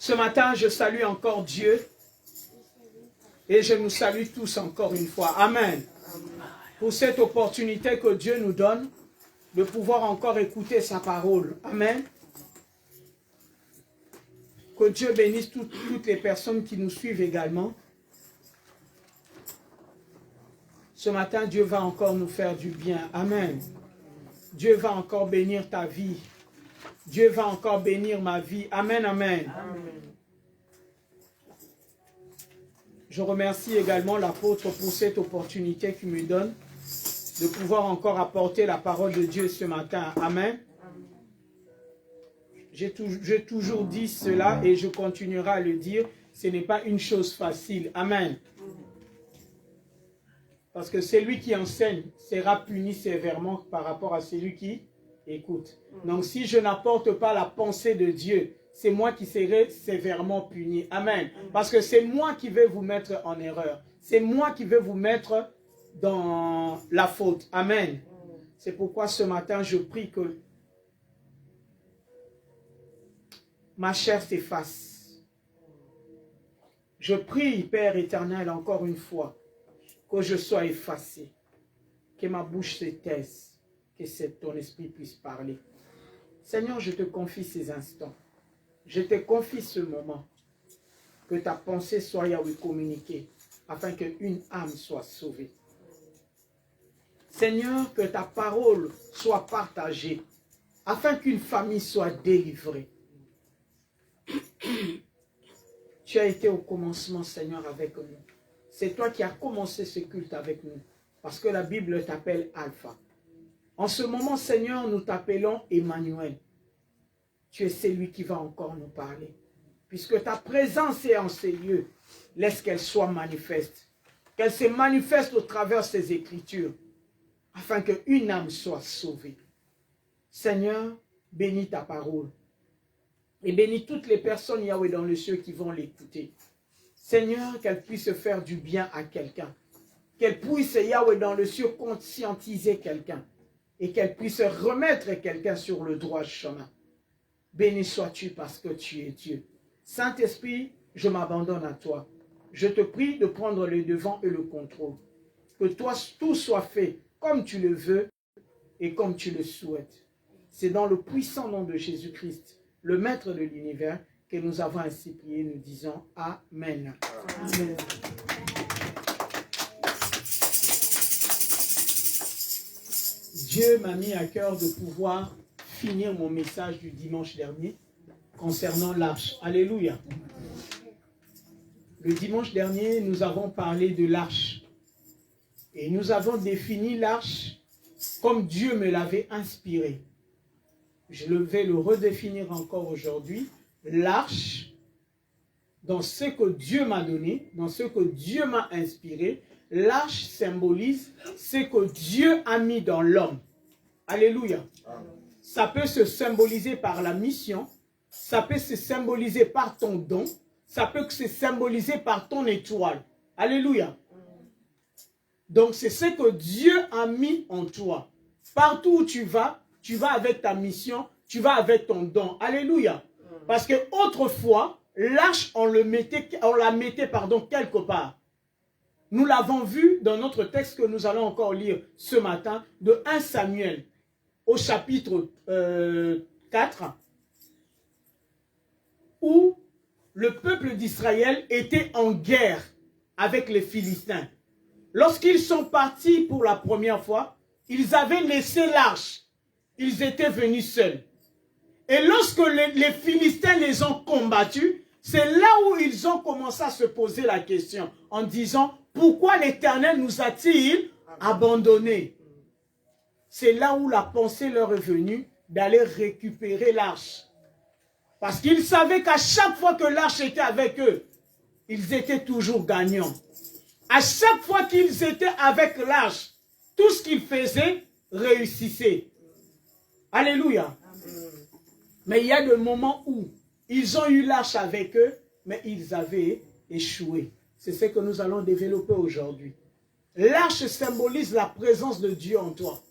Ce matin, je salue encore Dieu et je nous salue tous encore une fois. Amen. Pour cette opportunité que Dieu nous donne de pouvoir encore écouter sa parole. Amen. Que Dieu bénisse toutes les personnes qui nous suivent également. Ce matin, Dieu va encore nous faire du bien. Amen. Dieu va encore bénir ta vie. Dieu va encore bénir ma vie. Amen, amen. Amen. Je remercie également l'apôtre pour cette opportunité qu'il me donne de pouvoir encore apporter la parole de Dieu ce matin. Amen. J'ai toujours dit cela et je continuerai à le dire. Ce n'est pas une chose facile. Amen. Parce que celui qui enseigne sera puni sévèrement par rapport à celui qui écoute. Donc si je n'apporte pas la pensée de Dieu, c'est moi qui serai sévèrement puni. Amen. Parce que c'est moi qui vais vous mettre en erreur. C'est moi qui vais vous mettre dans la faute. Amen. C'est pourquoi ce matin, je prie que ma chair s'efface. Je prie, Père éternel, encore une fois, que je sois effacé, que ma bouche se taise, que ton esprit puisse parler. Seigneur, je te confie ces instants. Je te confie ce moment. Que ta pensée soit, Yahweh, communiquée, afin qu'une âme soit sauvée. Seigneur, que ta parole soit partagée, afin qu'une famille soit délivrée. Tu as été au commencement, Seigneur, avec nous. C'est toi qui as commencé ce culte avec nous, parce que la Bible t'appelle Alpha. En ce moment, Seigneur, nous t'appelons Emmanuel. Tu es celui qui va encore nous parler. Puisque ta présence est en ces lieux, laisse qu'elle soit manifeste. Qu'elle se manifeste au travers de ces Écritures, afin qu'une âme soit sauvée. Seigneur, bénis ta parole. Et bénis toutes les personnes, Yahweh, dans le ciel qui vont l'écouter. Seigneur, qu'elle puisse faire du bien à quelqu'un. Qu'elle puisse, Yahweh, dans le ciel, conscientiser quelqu'un. Et qu'elle puisse remettre quelqu'un sur le droit chemin. Béni sois-tu parce que tu es Dieu. Saint-Esprit, je m'abandonne à toi. Je te prie de prendre le devant et le contrôle. Que toi, tout soit fait comme tu le veux et comme tu le souhaites. C'est dans le puissant nom de Jésus-Christ, le Maître de l'univers, que nous avons ainsi prié, nous disons Amen. Amen. Dieu m'a mis à cœur de pouvoir finir mon message du dimanche dernier concernant l'arche. Alléluia. Le dimanche dernier, nous avons parlé de l'arche. Et nous avons défini l'arche comme Dieu me l'avait inspiré. Je vais le redéfinir encore aujourd'hui. L'arche, dans ce que Dieu m'a donné, dans ce que Dieu m'a inspiré, l'arche symbolise ce que Dieu a mis dans l'homme. Alléluia. Ça peut se symboliser par la mission, ça peut se symboliser par ton don, ça peut se symboliser par ton étoile. Alléluia. Donc c'est ce que Dieu a mis en toi. Partout où tu vas avec ta mission, tu vas avec ton don. Alléluia. Parce que autrefois, l'arche, on la mettait quelque part. Nous l'avons vu dans notre texte que nous allons encore lire ce matin, de 1 Samuel, au chapitre 4, où le peuple d'Israël était en guerre avec les Philistins. Lorsqu'ils sont partis pour la première fois, ils avaient laissé l'arche. Ils étaient venus seuls. Et lorsque les Philistins les ont combattus, c'est là où ils ont commencé à se poser la question en disant, pourquoi l'Éternel nous a-t-il abandonnés? C'est là où la pensée leur est venue d'aller récupérer l'arche. Parce qu'ils savaient qu'à chaque fois que l'arche était avec eux, ils étaient toujours gagnants. À chaque fois qu'ils étaient avec l'arche, tout ce qu'ils faisaient réussissait. Alléluia. Mais il y a des moments où ils ont eu l'arche avec eux, mais ils avaient échoué. C'est ce que nous allons développer aujourd'hui. L'arche symbolise la présence de Dieu en toi.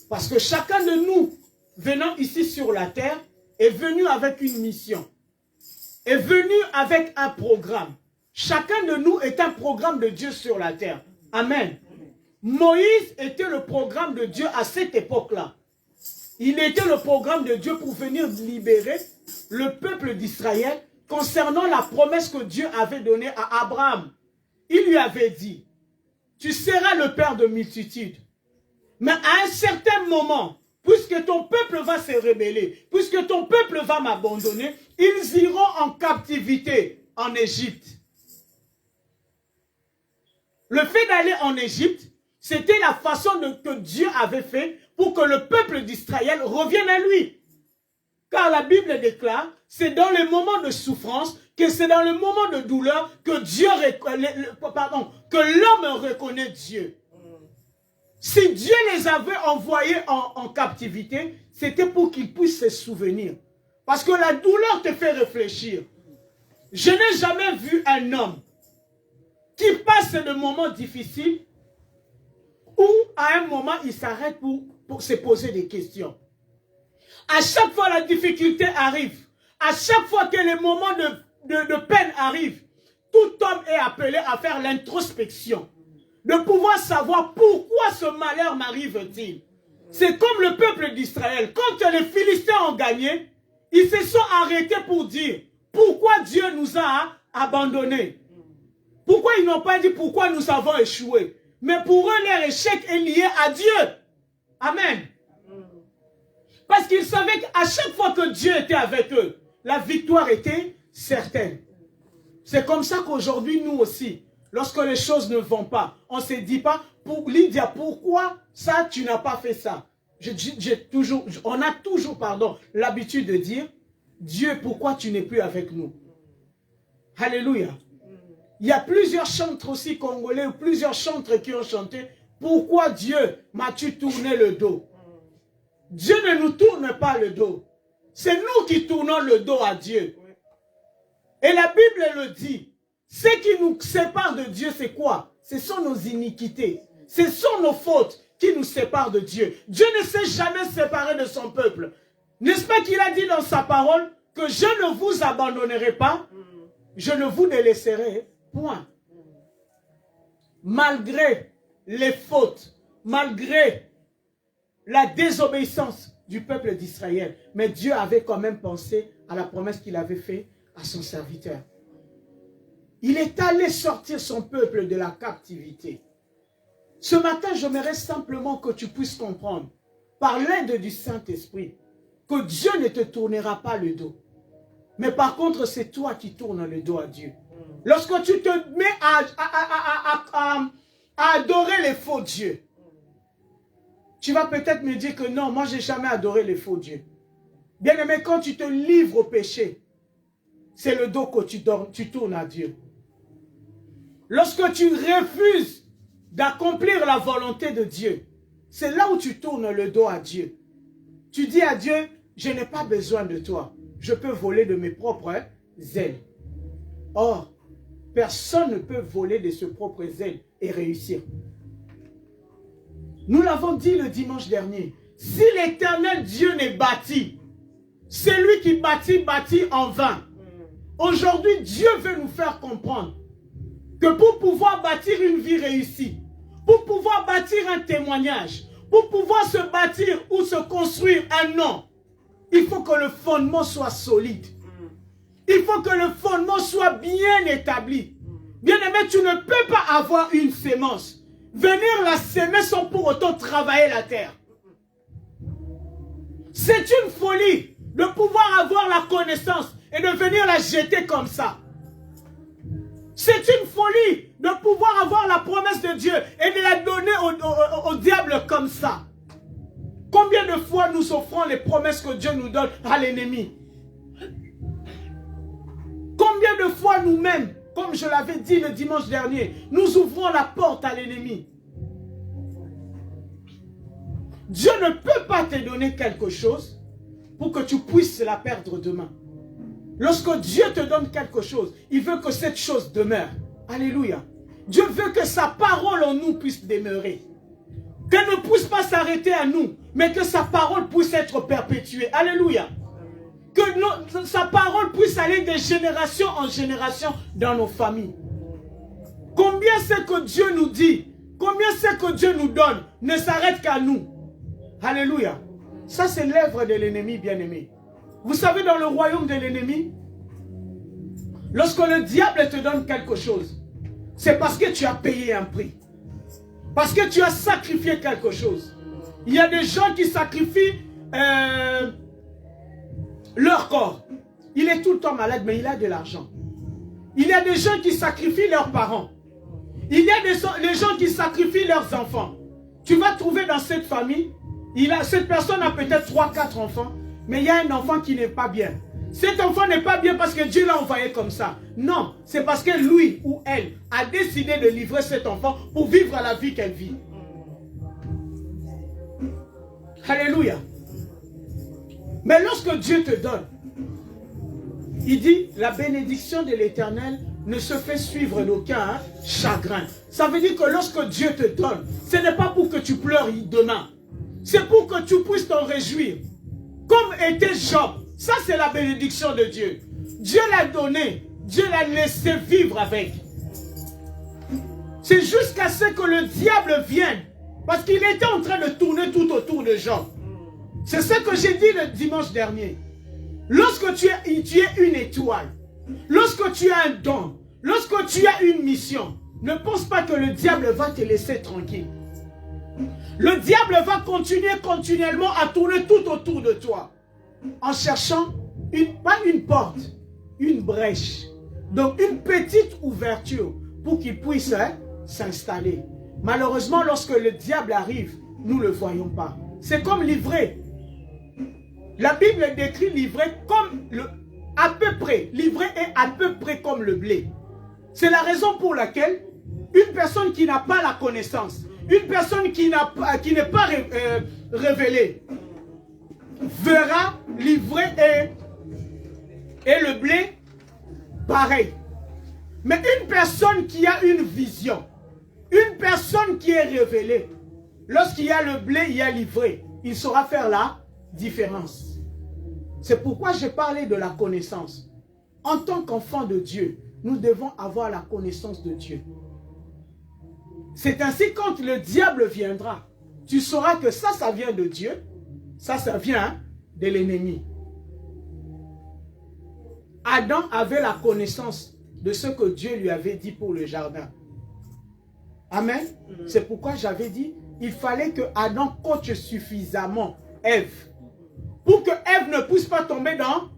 Parce que chacun de nous, venant ici sur la terre, est venu avec une mission. est venu avec un programme. Chacun de nous est un programme de Dieu sur la terre. Amen. Moïse était le programme de Dieu à cette époque-là. Il était le programme de Dieu pour venir libérer le peuple d'Israël concernant la promesse que Dieu avait donnée à Abraham. Il lui avait dit, tu seras le père de multitudes. Mais à un certain moment, puisque ton peuple va se rebeller, puisque ton peuple va m'abandonner, ils iront en captivité en Égypte. Le fait d'aller en Égypte, c'était la façon que Dieu avait fait pour que le peuple d'Israël revienne à lui. Car la Bible déclare, c'est dans les moments de souffrance, que c'est dans le moment de douleur que Dieu, que l'homme reconnaît Dieu. Si Dieu les avait envoyés en captivité, c'était pour qu'ils puissent se souvenir. Parce que la douleur te fait réfléchir. Je n'ai jamais vu un homme qui passe de moments difficiles où à un moment il s'arrête pour se poser des questions. À chaque fois la difficulté arrive, à chaque fois que les moments de peine arrivent, tout homme est appelé à faire l'introspection. De pouvoir savoir pourquoi ce malheur m'arrive-t-il. C'est comme le peuple d'Israël. Quand les Philistins ont gagné, ils se sont arrêtés pour dire pourquoi Dieu nous a abandonnés. Pourquoi ils n'ont pas dit pourquoi nous avons échoué. Mais pour eux, leur échec est lié à Dieu. Amen. Parce qu'ils savaient qu'à chaque fois que Dieu était avec eux, la victoire était certaine. C'est comme ça qu'aujourd'hui, nous aussi, lorsque les choses ne vont pas, on ne se dit pas, pour Lydia, pourquoi ça, tu n'as pas fait ça? On a toujours, l'habitude de dire, Dieu, pourquoi tu n'es plus avec nous? Alléluia. Il y a plusieurs chantres aussi congolais, ou plusieurs chantres qui ont chanté, pourquoi Dieu m'as-tu tourné le dos? Dieu ne nous tourne pas le dos. C'est nous qui tournons le dos à Dieu. Et la Bible le dit. Ce qui nous sépare de Dieu, c'est quoi? Ce sont nos iniquités. Ce sont nos fautes qui nous séparent de Dieu. Dieu ne s'est jamais séparé de son peuple. N'est-ce pas qu'il a dit dans sa parole que je ne vous abandonnerai pas, je ne vous délaisserai point. Malgré les fautes, malgré la désobéissance du peuple d'Israël, mais Dieu avait quand même pensé à la promesse qu'il avait faite à son serviteur. Il est allé sortir son peuple de la captivité. Ce matin, j'aimerais simplement que tu puisses comprendre, par l'aide du Saint-Esprit, que Dieu ne te tournera pas le dos. Mais par contre, c'est toi qui tournes le dos à Dieu. Lorsque tu te mets à adorer les faux dieux, tu vas peut-être me dire que non, moi je n'ai jamais adoré les faux dieux. Bien aimé, quand tu te livres au péché, c'est le dos que tu tournes à Dieu. Lorsque tu refuses d'accomplir la volonté de Dieu, c'est là où tu tournes le dos à Dieu. Tu dis à Dieu, je n'ai pas besoin de toi. Je peux voler de mes propres ailes. Or, personne ne peut voler de ses propres ailes et réussir. Nous l'avons dit le dimanche dernier. Si l'Éternel Dieu n'est bâti, celui qui bâtit en vain. Aujourd'hui, Dieu veut nous faire comprendre que pour pouvoir bâtir une vie réussie, pour pouvoir bâtir un témoignage, pour pouvoir se bâtir ou se construire un nom, il faut que le fondement soit solide. Il faut que le fondement soit bien établi. Bien-aimé, tu ne peux pas avoir une sémence, venir la semer sans pour autant travailler la terre. C'est une folie de pouvoir avoir la connaissance et de venir la jeter comme ça. C'est une folie de pouvoir avoir la promesse de Dieu et de la donner au diable comme ça. Combien de fois nous offrons les promesses que Dieu nous donne à l'ennemi? Combien de fois nous-mêmes, comme je l'avais dit le dimanche dernier, nous ouvrons la porte à l'ennemi? Dieu ne peut pas te donner quelque chose pour que tu puisses la perdre demain. Lorsque Dieu te donne quelque chose, il veut que cette chose demeure. Alléluia. Dieu veut que sa parole en nous puisse demeurer. Qu'elle ne puisse pas s'arrêter à nous, mais que sa parole puisse être perpétuée. Alléluia. Que sa parole puisse aller de génération en génération dans nos familles. Combien c'est que Dieu nous dit, combien c'est que Dieu nous donne, ne s'arrête qu'à nous. Alléluia. Ça, c'est l'œuvre de l'ennemi, bien-aimé. Vous savez, dans le royaume de l'ennemi, lorsque le diable te donne quelque chose, c'est parce que tu as payé un prix. Parce que tu as sacrifié quelque chose. Il y a des gens qui sacrifient leur corps. Il est tout le temps malade, mais il a de l'argent. Il y a des gens qui sacrifient leurs parents. Il y a des gens qui sacrifient leurs enfants. Tu vas trouver dans cette famille, cette personne a peut-être 3-4 enfants, mais il y a un enfant qui n'est pas bien. Cet enfant n'est pas bien parce que Dieu l'a envoyé comme ça. Non, c'est parce que lui ou elle a décidé de livrer cet enfant pour vivre la vie qu'elle vit. Alléluia. Mais lorsque Dieu te donne, il dit, la bénédiction de l'Éternel ne se fait suivre d'aucun chagrin. Ça veut dire que lorsque Dieu te donne, ce n'est pas pour que tu pleures demain. C'est pour que tu puisses t'en réjouir. Comme était Job. Ça, c'est la bénédiction de Dieu. Dieu l'a donné. Dieu l'a laissé vivre avec. C'est jusqu'à ce que le diable vienne. Parce qu'il était en train de tourner tout autour de Job. C'est ce que j'ai dit le dimanche dernier. Lorsque tu es une étoile, lorsque tu as un don, lorsque tu as une mission, ne pense pas que le diable va te laisser tranquille. Le diable va continuer continuellement à tourner tout autour de toi en cherchant pas une porte, une brèche. Donc une petite ouverture pour qu'il puisse s'installer. Malheureusement, lorsque le diable arrive, nous ne le voyons pas. C'est comme l'ivraie. La Bible décrit l'ivraie comme à peu près. L'ivraie est à peu près comme le blé. C'est la raison pour laquelle une personne qui n'a pas la connaissance, une personne qui n'est pas révélée, verra l'ivraie et le blé pareil. Mais une personne qui a une vision, une personne qui est révélée, lorsqu'il y a le blé, il y a l'ivraie, il saura faire la différence. C'est pourquoi j'ai parlé de la connaissance. En tant qu'enfant de Dieu, nous devons avoir la connaissance de Dieu. C'est ainsi quand le diable viendra, tu sauras que ça vient de Dieu, ça vient de l'ennemi. Adam avait la connaissance de ce que Dieu lui avait dit pour le jardin. Amen. C'est pourquoi j'avais dit, il fallait que Adam coache suffisamment Ève, pour que Ève ne puisse pas tomber dans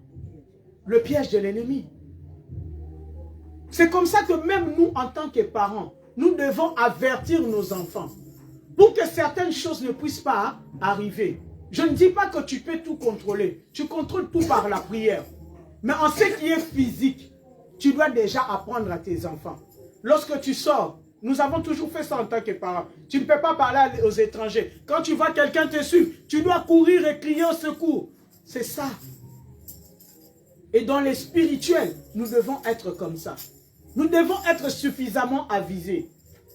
le piège de l'ennemi. C'est comme ça que même nous, en tant que parents, nous devons avertir nos enfants pour que certaines choses ne puissent pas arriver. Je ne dis pas que tu peux tout contrôler. Tu contrôles tout par la prière. Mais en ce qui est physique, tu dois déjà apprendre à tes enfants. Lorsque tu sors, nous avons toujours fait ça en tant que parents. Tu ne peux pas parler aux étrangers. Quand tu vois quelqu'un te suivre, tu dois courir et crier au secours. C'est ça. Et dans les spirituels, nous devons être comme ça. Nous devons être suffisamment avisés.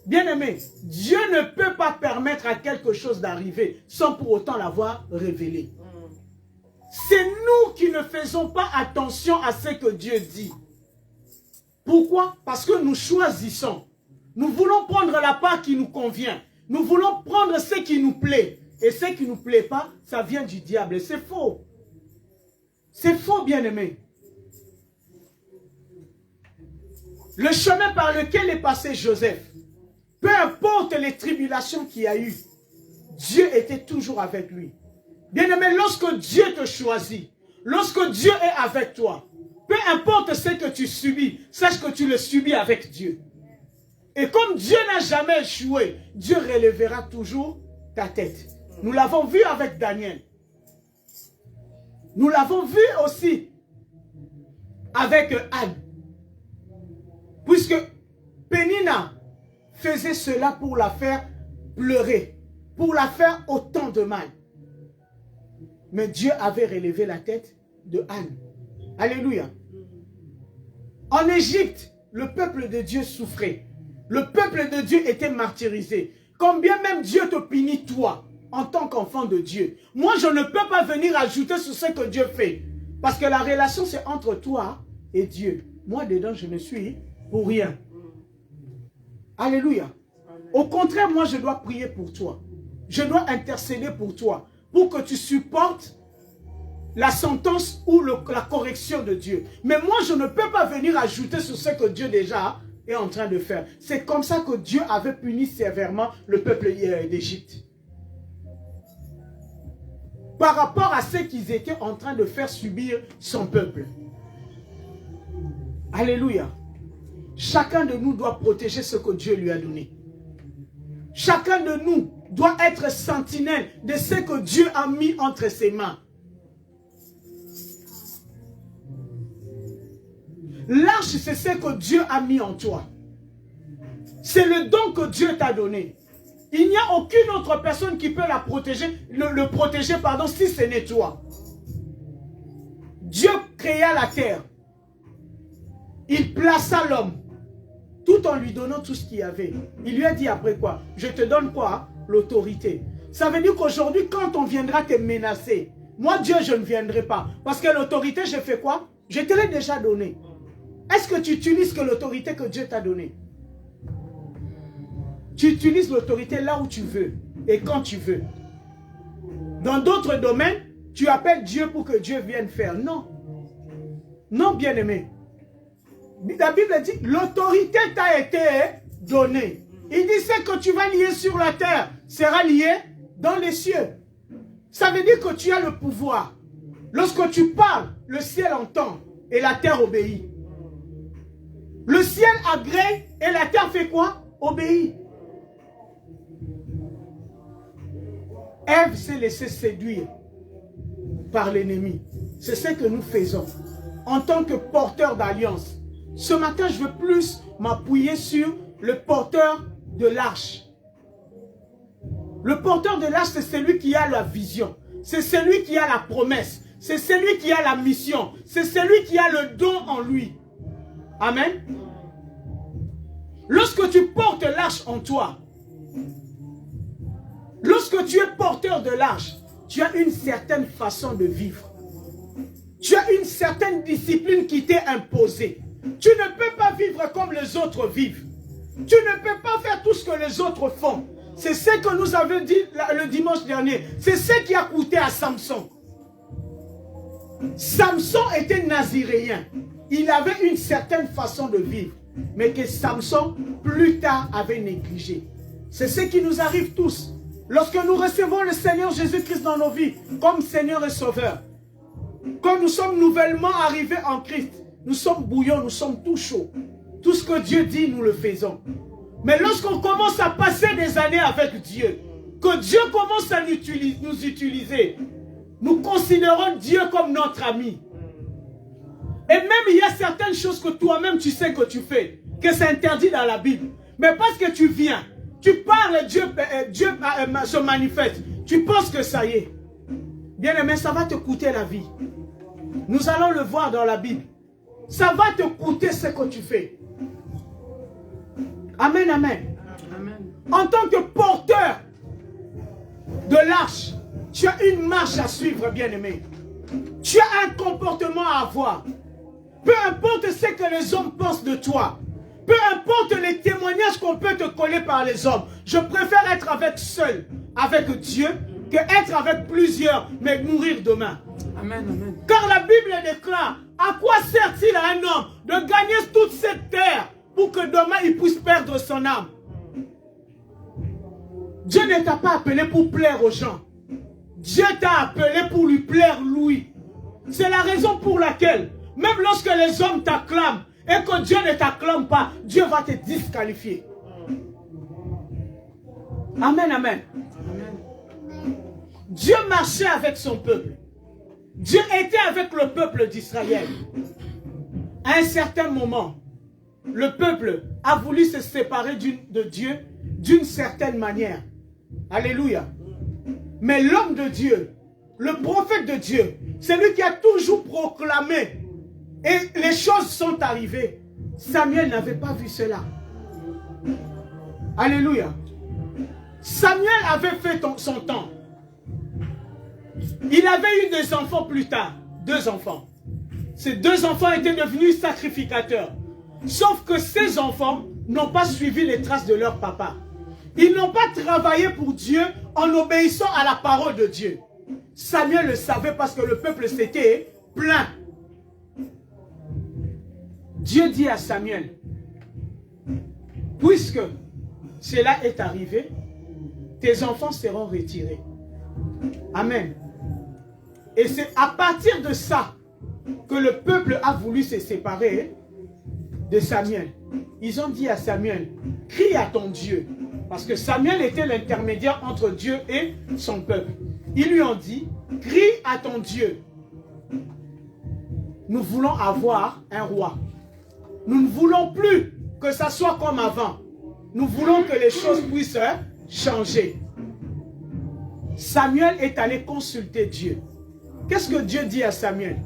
Bien-aimés, Dieu ne peut pas permettre à quelque chose d'arriver sans pour autant l'avoir révélé. C'est nous qui ne faisons pas attention à ce que Dieu dit. Pourquoi? Parce que nous choisissons. Nous voulons prendre la part qui nous convient. Nous voulons prendre ce qui nous plaît. Et ce qui ne nous plaît pas, ça vient du diable. C'est faux. C'est faux, bien-aimé. Le chemin par lequel est passé Joseph, peu importe les tribulations qu'il y a eu, Dieu était toujours avec lui. Bien-aimé, lorsque Dieu te choisit, lorsque Dieu est avec toi, peu importe ce que tu subis, sache que tu le subis avec Dieu. Et comme Dieu n'a jamais échoué, Dieu relèvera toujours ta tête. Nous l'avons vu avec Daniel. Nous l'avons vu aussi avec Anne. Puisque Pénina faisait cela pour la faire pleurer, pour la faire autant de mal. Mais Dieu avait relevé la tête de Anne. Alléluia. En Égypte, le peuple de Dieu souffrait. Le peuple de Dieu était martyrisé. Combien même Dieu te punit toi, en tant qu'enfant de Dieu. Moi, je ne peux pas venir ajouter sur ce que Dieu fait. Parce que la relation, c'est entre toi et Dieu. Moi, dedans, je ne suis pour rien. Alléluia. Au contraire, moi, je dois prier pour toi. Je dois intercéder pour toi. Pour que tu supportes la sentence ou la correction de Dieu. Mais moi, je ne peux pas venir ajouter sur ce que Dieu déjà est en train de faire. C'est comme ça que Dieu avait puni sévèrement le peuple d'Égypte. Par rapport à ce qu'ils étaient en train de faire subir son peuple. Alléluia. Chacun de nous doit protéger ce que Dieu lui a donné. Chacun de nous doit être sentinelle de ce que Dieu a mis entre ses mains. L'arche, c'est ce que Dieu a mis en toi. C'est le don que Dieu t'a donné. Il n'y a aucune autre personne qui peut la protéger, le protéger, pardon, si ce n'est toi. Dieu créa la terre. Il plaça l'homme, tout en lui donnant tout ce qu'il y avait. Il lui a dit après quoi? Je te donne quoi? L'autorité. Ça veut dire qu'aujourd'hui, quand on viendra te menacer, moi Dieu, je ne viendrai pas. Parce que l'autorité, je fais quoi? Je te l'ai déjà donné. Est-ce que tu utilises que l'autorité que Dieu t'a donnée? Tu utilises l'autorité là où tu veux et quand tu veux. Dans d'autres domaines, tu appelles Dieu pour que Dieu vienne faire. Non. Non, bien-aimé. La Bible dit, l'autorité t'a été donnée. Il dit, ce que tu vas lier sur la terre sera lié dans les cieux. Ça veut dire que tu as le pouvoir. Lorsque tu parles, le ciel entend et la terre obéit. Le ciel agrée et la terre fait quoi? Obéit. Ève s'est laissée séduire par l'ennemi. C'est ce que nous faisons en tant que porteur d'alliance. Ce matin, je veux plus m'appuyer sur le porteur de l'arche. Le porteur de l'arche, c'est celui qui a la vision. C'est celui qui a la promesse. C'est celui qui a la mission. C'est celui qui a le don en lui. Amen. Lorsque tu portes l'arche en toi, lorsque tu es porteur de l'arche, tu as une certaine façon de vivre. Tu as une certaine discipline qui t'est imposée. Tu ne peux pas vivre comme les autres vivent. Tu ne peux pas faire tout ce que les autres font. C'est ce que nous avons dit le dimanche dernier. C'est ce qui a coûté à Samson. Samson était naziréen. Il avait une certaine façon de vivre. Mais que Samson, plus tard, avait négligé. C'est ce qui nous arrive tous. Lorsque nous recevons le Seigneur Jésus-Christ dans nos vies, comme Seigneur et Sauveur, quand nous sommes nouvellement arrivés en Christ, nous sommes bouillants, nous sommes tout chauds. Tout ce que Dieu dit, nous le faisons. Mais lorsqu'on commence à passer des années avec Dieu, que Dieu commence à nous utiliser, nous considérons Dieu comme notre ami. Et même il y a certaines choses que toi-même tu sais que tu fais, que c'est interdit dans la Bible. Mais parce que tu viens, tu parles, Dieu se manifeste. Tu penses que ça y est. Bien aimé, ça va te coûter la vie. Nous allons le voir dans la Bible. Ça va te coûter ce que tu fais. Amen, amen. Amen. En tant que porteur de l'arche, tu as une marche à suivre, bien aimé. Tu as un comportement à avoir. Peu importe ce que les hommes pensent de toi. Peu importe les témoignages qu'on peut te coller par les hommes. Je préfère être seul avec Dieu que être avec plusieurs, mais mourir demain. Amen, amen. Car la Bible déclare, à quoi sert-il à un homme de gagner toute cette terre pour que demain il puisse perdre son âme? Dieu ne t'a pas appelé pour plaire aux gens. Dieu t'a appelé pour lui plaire lui. C'est la raison pour laquelle, même lorsque les hommes t'acclament et que Dieu ne t'acclame pas, Dieu va te disqualifier. Amen, amen. Dieu marchait avec son peuple. Dieu était avec le peuple d'Israël. À un certain moment, le peuple a voulu se séparer de Dieu d'une certaine manière. Alléluia. Mais l'homme de Dieu, le prophète de Dieu, c'est lui qui a toujours proclamé. Et les choses sont arrivées. Samuel n'avait pas vu cela. Alléluia. Samuel avait fait son temps. Il avait eu des enfants plus tard. 2 enfants. Ces 2 enfants étaient devenus sacrificateurs. Sauf que ces enfants n'ont pas suivi les traces de leur papa. Ils n'ont pas travaillé pour Dieu en obéissant à la parole de Dieu. Samuel le savait parce que le peuple s'était plaint. Dieu dit à Samuel, puisque cela est arrivé, tes enfants seront retirés. Amen. Et c'est à partir de ça que le peuple a voulu se séparer de Samuel. Ils ont dit à Samuel, crie à ton Dieu. Parce que Samuel était l'intermédiaire entre Dieu et son peuple. Ils lui ont dit, crie à ton Dieu. Nous voulons avoir un roi. Nous ne voulons plus que ça soit comme avant. Nous voulons que les choses puissent changer. Samuel est allé consulter Dieu. Qu'est-ce que Dieu dit à Samuel?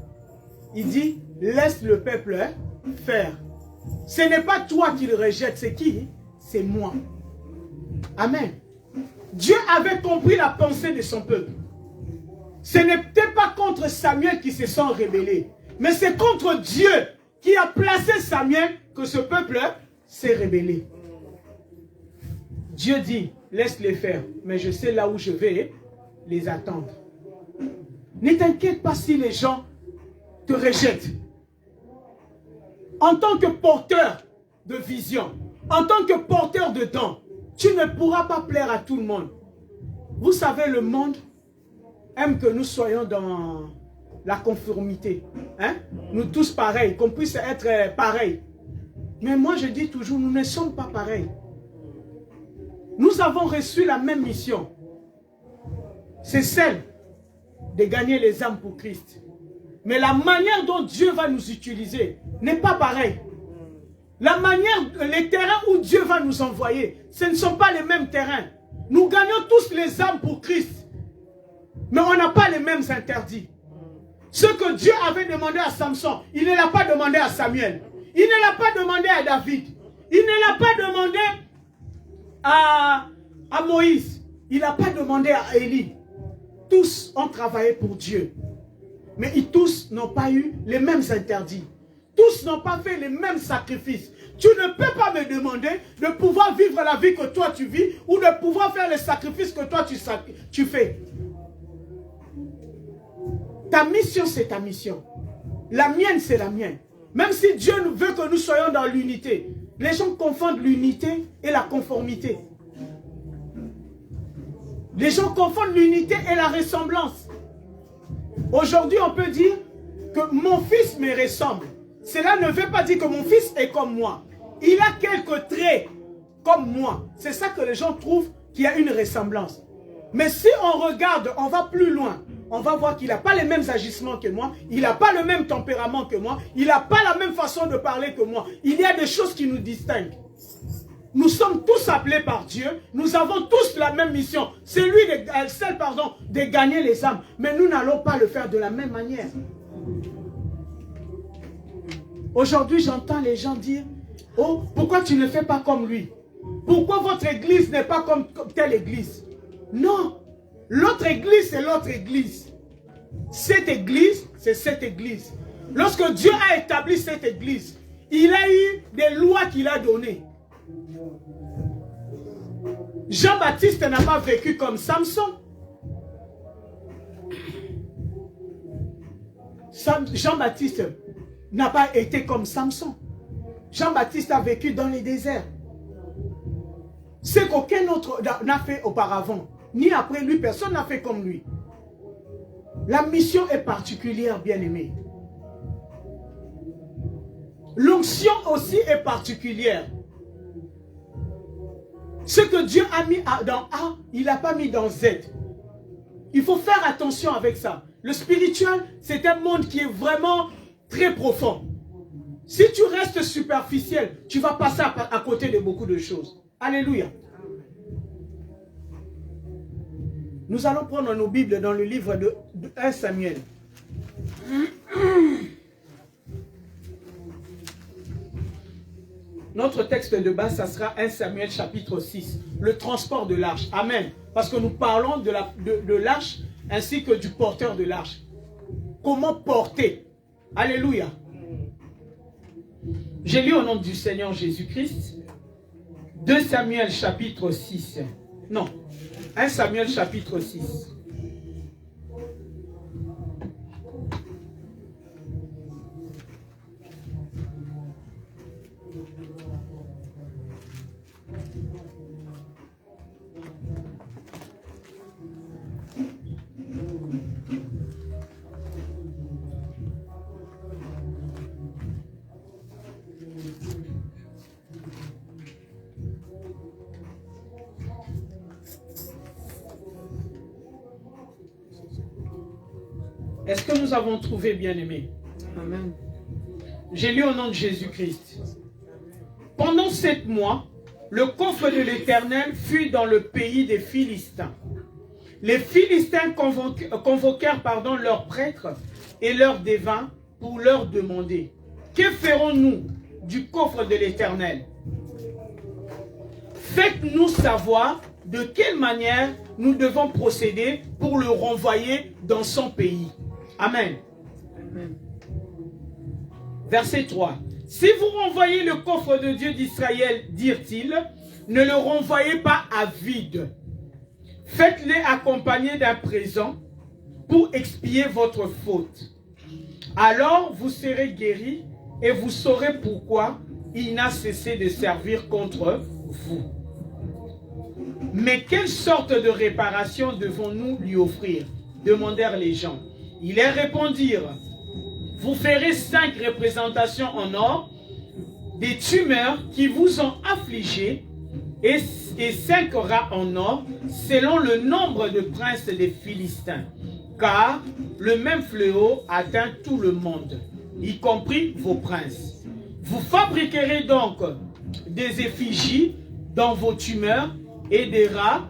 Il dit, laisse le peuple faire. Ce n'est pas toi qui le rejette, c'est qui? C'est moi. Amen. Dieu avait compris la pensée de son peuple. Ce n'était pas contre Samuel qui se sont rebellés, mais c'est contre Dieu qui a placé Samuel que ce peuple s'est rebellé. Dieu dit, laisse-les faire, mais je sais là où je vais les attendre. Ne t'inquiète pas si les gens te rejettent. En tant que porteur de vision, en tant que porteur de dons, tu ne pourras pas plaire à tout le monde. Vous savez, le monde aime que nous soyons dans la conformité. Hein? Nous tous pareils, qu'on puisse être pareils. Mais moi, je dis toujours, nous ne sommes pas pareils. Nous avons reçu la même mission. C'est celle de gagner les âmes pour Christ. Mais la manière dont Dieu va nous utiliser n'est pas pareille. La manière, les terrains où Dieu va nous envoyer, ce ne sont pas les mêmes terrains. Nous gagnons tous les âmes pour Christ. Mais on n'a pas les mêmes interdits. Ce que Dieu avait demandé à Samson, il ne l'a pas demandé à Samuel. Il ne l'a pas demandé à David. Il ne l'a pas demandé à Moïse. Il n'a pas demandé à Élie. Tous ont travaillé pour Dieu. Mais tous n'ont pas eu les mêmes interdits. Tous n'ont pas fait les mêmes sacrifices. Tu ne peux pas me demander de pouvoir vivre la vie que toi tu vis ou de pouvoir faire les sacrifices que toi tu fais. Ta mission, c'est ta mission. La mienne, c'est la mienne. Même si Dieu veut que nous soyons dans l'unité, les gens confondent l'unité et la conformité. Les gens confondent l'unité et la ressemblance. Aujourd'hui, on peut dire que mon fils me ressemble. Cela ne veut pas dire que mon fils est comme moi. Il a quelques traits comme moi. C'est ça que les gens trouvent qu'il y a une ressemblance. Mais si on regarde, on va plus loin. On va voir qu'il n'a pas les mêmes agissements que moi. Il n'a pas le même tempérament que moi. Il n'a pas la même façon de parler que moi. Il y a des choses qui nous distinguent. Nous sommes tous appelés par Dieu. Nous avons tous la même mission. C'est lui, celle, de gagner les âmes. Mais nous n'allons pas le faire de la même manière. Aujourd'hui, j'entends les gens dire, oh, pourquoi tu ne fais pas comme lui? Pourquoi votre église n'est pas comme telle église? Non. L'autre église, c'est l'autre église. Cette église, c'est cette église. Lorsque Dieu a établi cette église, il a eu des lois qu'il a données. Jean-Baptiste n'a pas vécu comme Samson. Jean-Baptiste n'a pas été comme Samson. Jean-Baptiste a vécu dans les déserts. C'est qu'aucun autre n'a fait auparavant. Ni après lui, personne n'a fait comme lui. La mission est particulière, bien-aimé. L'onction aussi est particulière. Ce que Dieu a mis dans A, il n'a pas mis dans Z. Il faut faire attention avec ça. Le spirituel, c'est un monde qui est vraiment très profond. Si tu restes superficiel, tu vas passer à côté de beaucoup de choses. Alléluia. Nous allons prendre nos Bibles dans le livre de 1 Samuel. Notre texte de base, ça sera 1 Samuel chapitre 6. Le transport de l'arche. Amen. Parce que nous parlons de l'arche ainsi que du porteur de l'arche. Comment porter Alléluia. J'ai lu au nom du Seigneur Jésus-Christ 2 Samuel chapitre 6. Non, 1 Samuel chapitre 6. Est-ce que nous avons trouvé, bien-aimés? Amen. J'ai lu au nom de Jésus-Christ. Pendant 7 mois, le coffre de l'Éternel fut dans le pays des Philistins. Les Philistins convoquèrent leurs prêtres et leurs devins pour leur demander: que ferons-nous du coffre de l'Éternel? Faites-nous savoir de quelle manière nous devons procéder pour le renvoyer dans son pays. Amen. Amen. Verset 3. Si vous renvoyez le coffre de Dieu d'Israël, dirent-ils, ne le renvoyez pas à vide. Faites-les accompagner d'un présent pour expier votre faute. Alors vous serez guéris et vous saurez pourquoi il n'a cessé de servir contre vous. Mais quelle sorte de réparation devons-nous lui offrir? Demandèrent les gens. Ils leur répondirent: vous ferez 5 représentations en or des tumeurs qui vous ont affligés et 5 rats en or selon le nombre de princes des Philistins. Car le même fléau atteint tout le monde, y compris vos princes. Vous fabriquerez donc des effigies dans vos tumeurs et des rats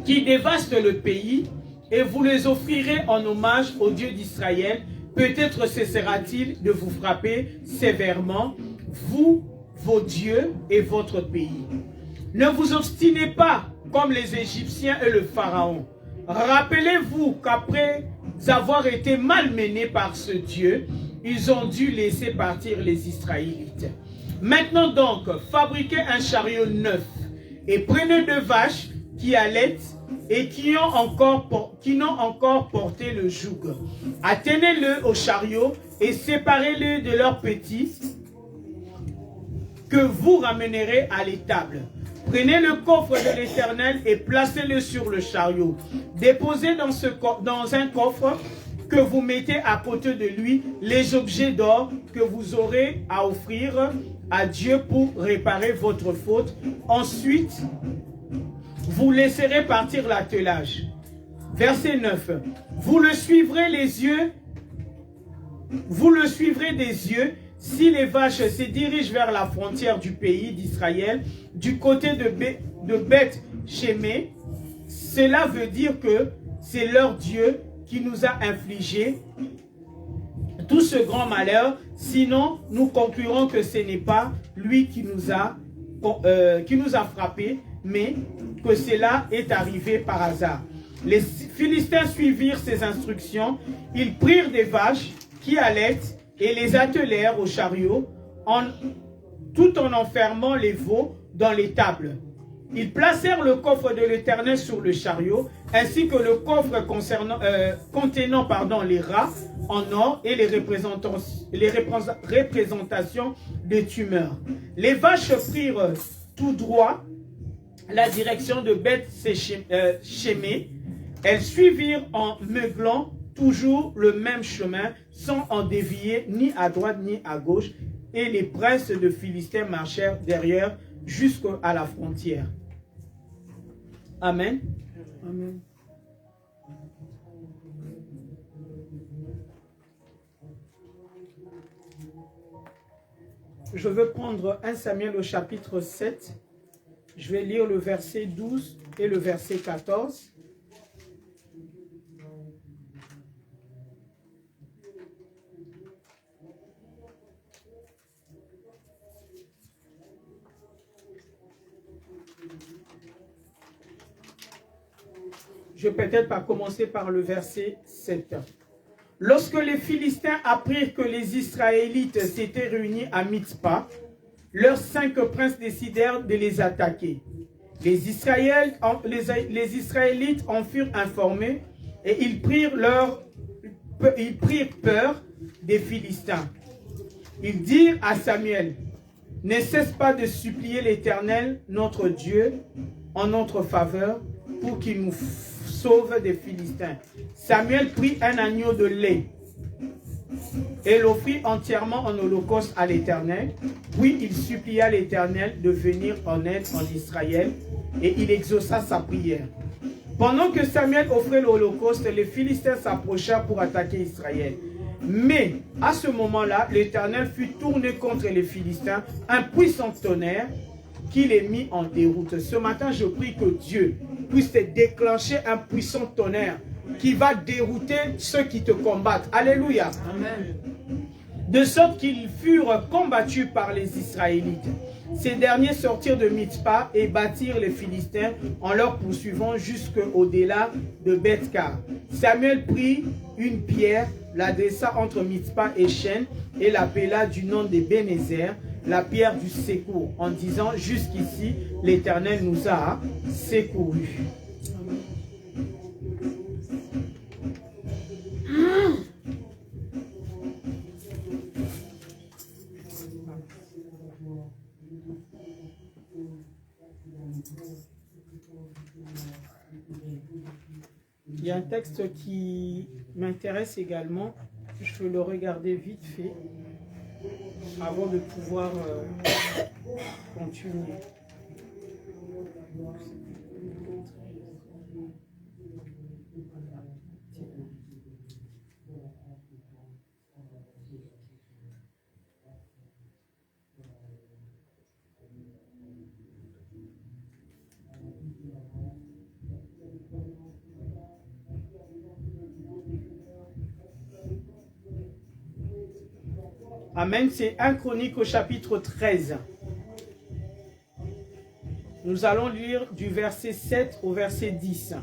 qui dévastent le pays, et vous les offrirez en hommage au Dieu d'Israël. Peut-être cessera-t-il de vous frapper sévèrement, vous, vos dieux et votre pays. Ne vous obstinez pas comme les Égyptiens et le Pharaon. Rappelez-vous qu'après avoir été malmenés par ce Dieu, ils ont dû laisser partir les Israélites. Maintenant donc, fabriquez un chariot neuf et prenez 2 vaches qui allaitent et qui n'ont encore porté le joug. Attenez-le au chariot et séparez-le de leurs petits que vous ramènerez à l'étable. Prenez le coffre de l'Éternel et placez-le sur le chariot. Déposez dans un coffre que vous mettez à côté de lui les objets d'or que vous aurez à offrir à Dieu pour réparer votre faute. Ensuite, vous laisserez partir l'attelage. Verset 9. Vous le suivrez des yeux. Si les vaches se dirigent vers la frontière du pays d'Israël, du côté de Beth-Shemesh, cela veut dire que c'est leur Dieu qui nous a infligé tout ce grand malheur. Sinon, nous conclurons que ce n'est pas lui qui nous a frappés, mais que cela est arrivé par hasard. Les Philistins suivirent ces instructions. Ils prirent des vaches qui allaitent et les attelèrent au chariot, tout en enfermant les veaux dans l'étable. Ils placèrent le coffre de l'Éternel sur le chariot, ainsi que le coffre contenant les rats en or et les représentations de tumeurs. Les vaches prirent tout droit la direction de Beth-Shemesh. Elles suivirent en meuglant toujours le même chemin, sans en dévier ni à droite ni à gauche, et les princes de Philistins marchèrent derrière jusqu'à la frontière. Amen. Amen. Je veux prendre 1 Samuel au chapitre 7. Je vais lire le verset 12 et le verset 14. Je vais peut-être pas commencer par le verset 7. Lorsque les Philistins apprirent que les Israélites s'étaient réunis à Mitzpah, leurs 5 princes décidèrent de les attaquer. Les Israélites en furent informés et ils prirent peur des Philistins. Ils dirent à Samuel, « Ne cesse pas de supplier l'Éternel, notre Dieu, en notre faveur, pour qu'il nous sauve des Philistins. » Samuel prit un agneau de lait et l'offrit entièrement en holocauste à l'Éternel. Puis il supplia l'Éternel de venir en aide en Israël et il exauça sa prière. Pendant que Samuel offrait l'holocauste, les Philistins s'approchèrent pour attaquer Israël. Mais à ce moment-là, l'Éternel fut tourné contre les Philistins, un puissant tonnerre qui les mit en déroute. Ce matin, je prie que Dieu puisse te déclencher un puissant tonnerre qui va dérouter ceux qui te combattent. Alléluia. Amen. De sorte qu'ils furent combattus par les Israélites. Ces derniers sortirent de Mitzpah et battirent les Philistins en leur poursuivant jusqu'au-delà de Beth-Kar. Samuel prit une pierre, la dressa entre Mitzpah et Shen et l'appela du nom d'Ebenezer, la pierre du secours, en disant, jusqu'ici, l'Éternel nous a secourus. Il y a un texte qui m'intéresse également. Je veux le regarder vite fait avant de pouvoir continuer. Amen, c'est 1 Chronique au chapitre 13. Nous allons lire du verset 7 au verset 10.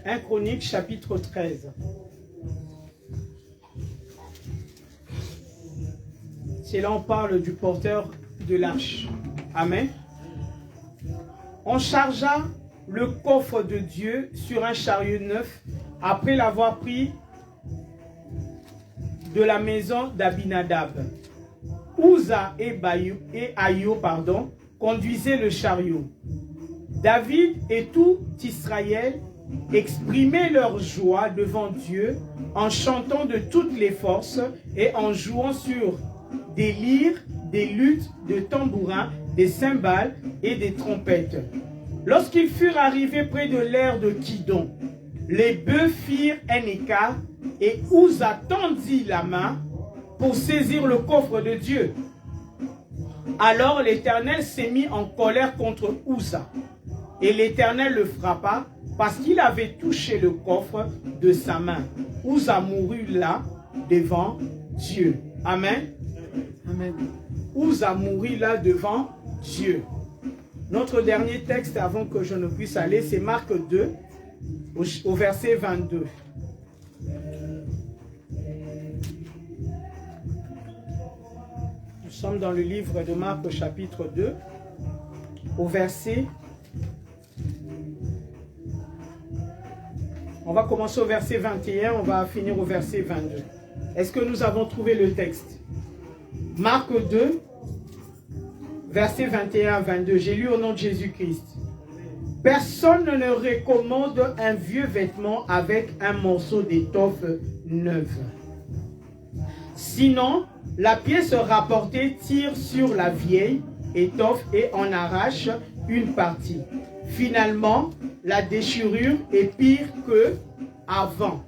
1 Chronique chapitre 13. C'est là on parle du porteur de l'arche. Amen. On chargea le coffre de Dieu sur un chariot neuf après l'avoir pris de la maison d'Abinadab. Uza et Aïo conduisaient le chariot. David et tout Israël exprimaient leur joie devant Dieu en chantant de toutes les forces et en jouant sur des lyres, des luttes, des tambourins, des cymbales et des trompettes. Lorsqu'ils furent arrivés près de l'aire de Kidon, les bœufs firent un écart et Uza tendit la main pour saisir le coffre de Dieu. Alors l'Éternel s'est mis en colère contre Uza. Et l'Éternel le frappa parce qu'il avait touché le coffre de sa main. Uza mourut là devant Dieu. Amen. Amen. Uza mourut là devant Dieu. Notre dernier texte avant que je ne puisse aller, c'est Marc 2 au verset 22. Nous sommes dans le livre de Marc au chapitre 2 au verset. On va commencer au verset 21, on va finir au verset 22. Est-ce que nous avons trouvé le texte? Marc 2, verset 21 à 22. J'ai lu au nom de Jésus-Christ. Personne ne recommande un vieux vêtement avec un morceau d'étoffe neuve. Sinon, la pièce rapportée tire sur la vieille étoffe et en arrache une partie. Finalement, la déchirure est pire que avant.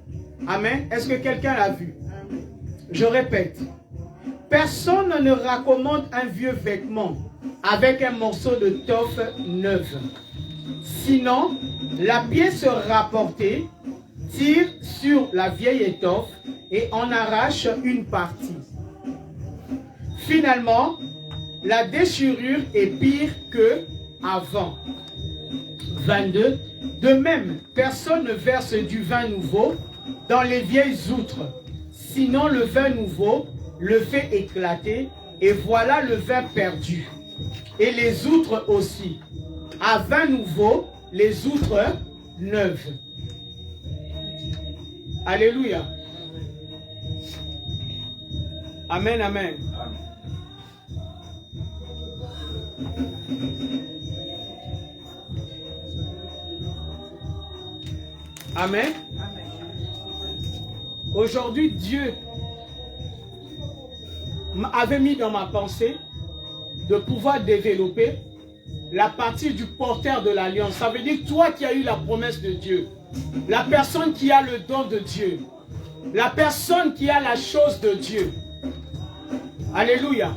Amen. Est-ce que quelqu'un l'a vu? Je répète. Personne ne recommande un vieux vêtement avec un morceau d'étoffe neuve. Sinon, la pièce rapportée tire sur la vieille étoffe et en arrache une partie. Finalement, la déchirure est pire que avant. 22. De même, personne ne verse du vin nouveau dans les vieilles outres. Sinon, le vin nouveau le fait éclater, et voilà le vin perdu. Et les outres aussi. À vin nouveau, les outres neuves. Alléluia. Amen, amen. Amen. Aujourd'hui, Dieu m'avait mis dans ma pensée de pouvoir développer la partie du porteur de l'alliance. Ça veut dire toi qui as eu la promesse de Dieu, la personne qui a le don de Dieu, la personne qui a la chose de Dieu. Alléluia.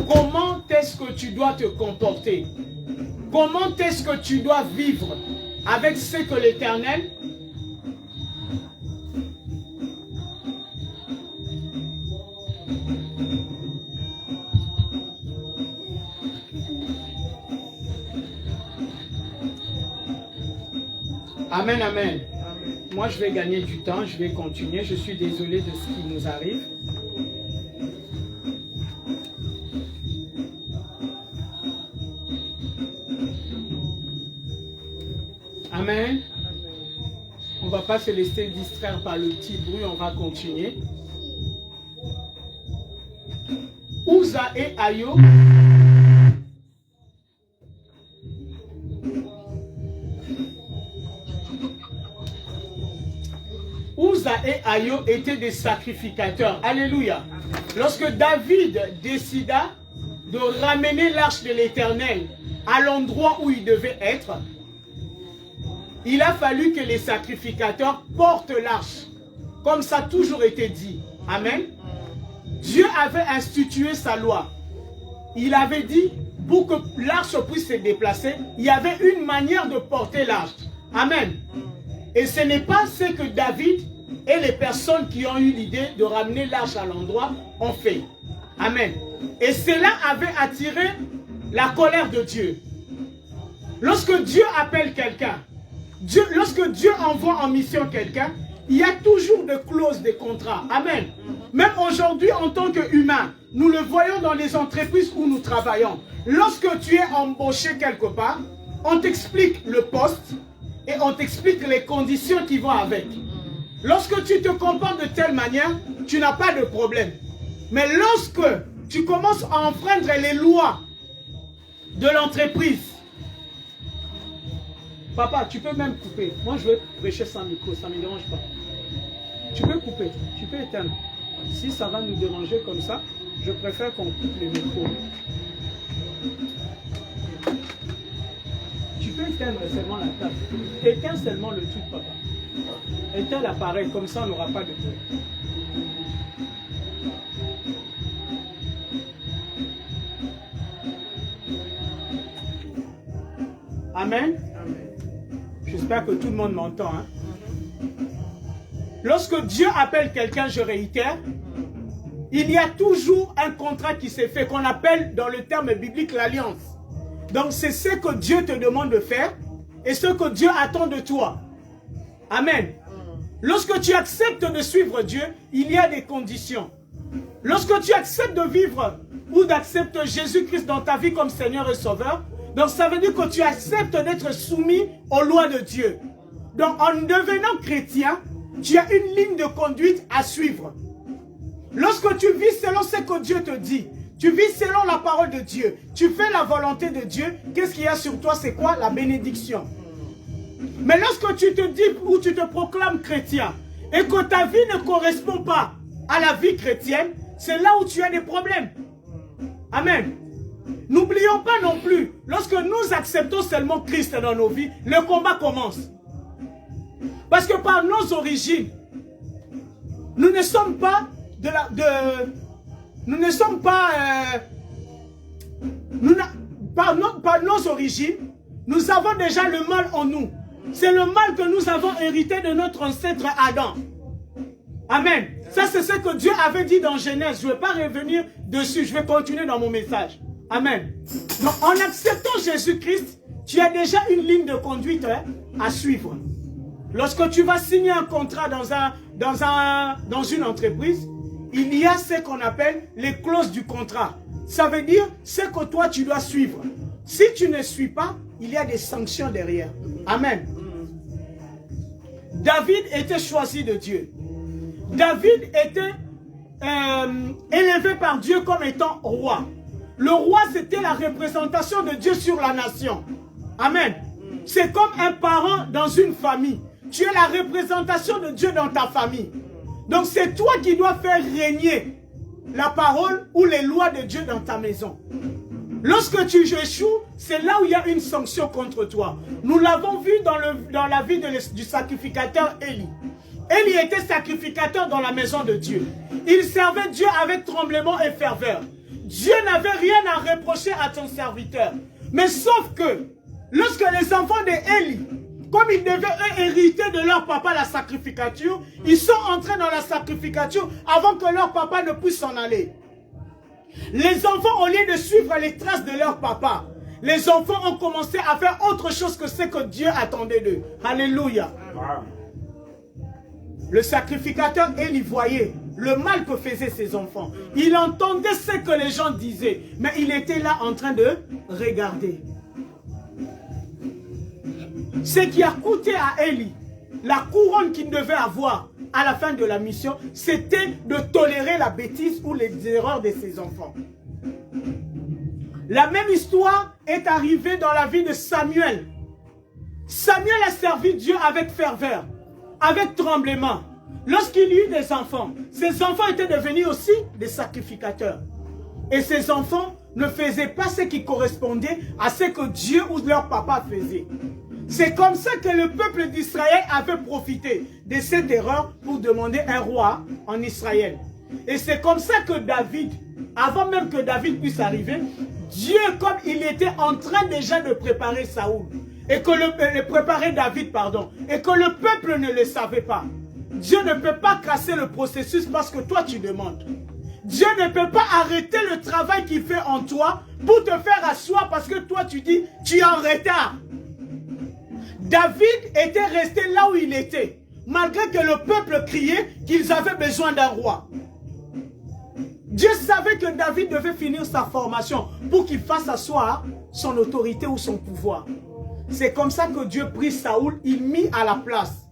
Comment est-ce que tu dois te comporter? Comment est-ce que tu dois vivre avec ce que l'Éternel Amen, amen. Moi, je vais gagner du temps, je vais continuer. Je suis désolé de ce qui nous arrive. Amen. On ne va pas se laisser distraire par le petit bruit, on va continuer. Uza et Ayo. Uza et Ayo étaient des sacrificateurs. Alléluia. Lorsque David décida de ramener l'arche de l'Éternel à l'endroit où il devait être, il a fallu que les sacrificateurs portent l'arche. Comme ça a toujours été dit. Amen. Dieu avait institué sa loi. Il avait dit, pour que l'arche puisse se déplacer, il y avait une manière de porter l'arche. Amen. Et ce n'est pas ce que David et les personnes qui ont eu l'idée de ramener l'arche à l'endroit ont fait. Amen. Et cela avait attiré la colère de Dieu. Lorsque Dieu appelle quelqu'un, lorsque Dieu envoie en mission quelqu'un, il y a toujours des clauses, des contrats. Amen. Même aujourd'hui, en tant qu'humain, nous le voyons dans les entreprises où nous travaillons. Lorsque tu es embauché quelque part, on t'explique le poste et on t'explique les conditions qui vont avec. Lorsque tu te comportes de telle manière, tu n'as pas de problème. Mais lorsque tu commences à enfreindre les lois de l'entreprise, papa, tu peux même couper. Moi, je vais prêcher sans micro, ça ne me dérange pas. Tu peux couper, tu peux éteindre. Si ça va nous déranger comme ça, je préfère qu'on coupe les micros. Tu peux éteindre seulement la table. Éteins seulement le truc, papa. Éteins l'appareil, comme ça on n'aura pas de bruit. Amen. J'espère que tout le monde m'entend. Hein? Lorsque Dieu appelle quelqu'un, je réitère, il y a toujours un contrat qui s'est fait, qu'on appelle dans le terme biblique l'alliance. Donc c'est ce que Dieu te demande de faire et ce que Dieu attend de toi. Amen. Lorsque tu acceptes de suivre Dieu, il y a des conditions. Lorsque tu acceptes de vivre ou d'accepter Jésus-Christ dans ta vie comme Seigneur et Sauveur, donc ça veut dire que tu acceptes d'être soumis aux lois de Dieu. Donc en devenant chrétien, tu as une ligne de conduite à suivre. Lorsque tu vis selon ce que Dieu te dit, tu vis selon la parole de Dieu, tu fais la volonté de Dieu, qu'est-ce qu'il y a sur toi? C'est quoi? La bénédiction. Mais lorsque tu te dis ou tu te proclames chrétien et que ta vie ne correspond pas à la vie chrétienne, c'est là où tu as des problèmes. Amen. N'oublions pas non plus, lorsque nous acceptons seulement Christ dans nos vies, le combat commence. Parce que par nos origines, nous ne sommes pas par nos origines, nous avons déjà le mal en nous. C'est le mal que nous avons hérité de notre ancêtre Adam. Amen. Ça, c'est ce que Dieu avait dit dans Genèse. Je ne vais pas revenir dessus. Je vais continuer dans mon message. Amen. Donc, en acceptant Jésus-Christ, tu as déjà une ligne de conduite à suivre. Lorsque tu vas signer un contrat dans une entreprise, il y a ce qu'on appelle les clauses du contrat. Ça veut dire ce que toi tu dois suivre. Si tu ne suis pas, il y a des sanctions derrière. Amen. David était choisi de Dieu. David était élevé par Dieu comme étant roi. Le roi, c'était la représentation de Dieu sur la nation. Amen. C'est comme un parent dans une famille. Tu es la représentation de Dieu dans ta famille. Donc c'est toi qui dois faire régner la parole ou les lois de Dieu dans ta maison. Lorsque tu échoues, c'est là où il y a une sanction contre toi. Nous l'avons vu dans la vie du sacrificateur Élie. Élie était sacrificateur dans la maison de Dieu. Il servait Dieu avec tremblement et ferveur. Dieu n'avait rien à reprocher à son serviteur. Mais sauf que, lorsque les enfants d'Élie, comme ils devaient eux hériter de leur papa la sacrificature, ils sont entrés dans la sacrificature avant que leur papa ne puisse s'en aller. Les enfants, au lieu de suivre les traces de leur papa, les enfants ont commencé à faire autre chose que ce que Dieu attendait d'eux. Alléluia. Le sacrificateur Élie voyait le mal que faisaient ses enfants. Il entendait ce que les gens disaient, mais il était là en train de regarder. Ce qui a coûté à Élie la couronne qu'il devait avoir à la fin de la mission, c'était de tolérer la bêtise ou les erreurs de ses enfants. La même histoire est arrivée dans la vie de Samuel. Samuel a servi Dieu avec ferveur, avec tremblement. Lorsqu'il eut des enfants, ses enfants étaient devenus aussi des sacrificateurs. Et ses enfants ne faisaient pas ce qui correspondait à ce que Dieu ou leur papa faisait. C'est comme ça que le peuple d'Israël avait profité de cette erreur pour demander un roi en Israël. Et c'est comme ça que David, avant même que David puisse arriver, Dieu, comme il était en train déjà de préparer Saoul, et que préparer David, pardon, et que le peuple ne le savait pas. Dieu ne peut pas casser le processus parce que toi tu demandes. Dieu ne peut pas arrêter le travail qu'il fait en toi pour te faire asseoir parce que toi tu dis, tu es en retard. David était resté là où il était, malgré que le peuple criait qu'ils avaient besoin d'un roi. Dieu savait que David devait finir sa formation pour qu'il fasse asseoir son autorité ou son pouvoir. C'est comme ça que Dieu prit Saoul, il mit à la place,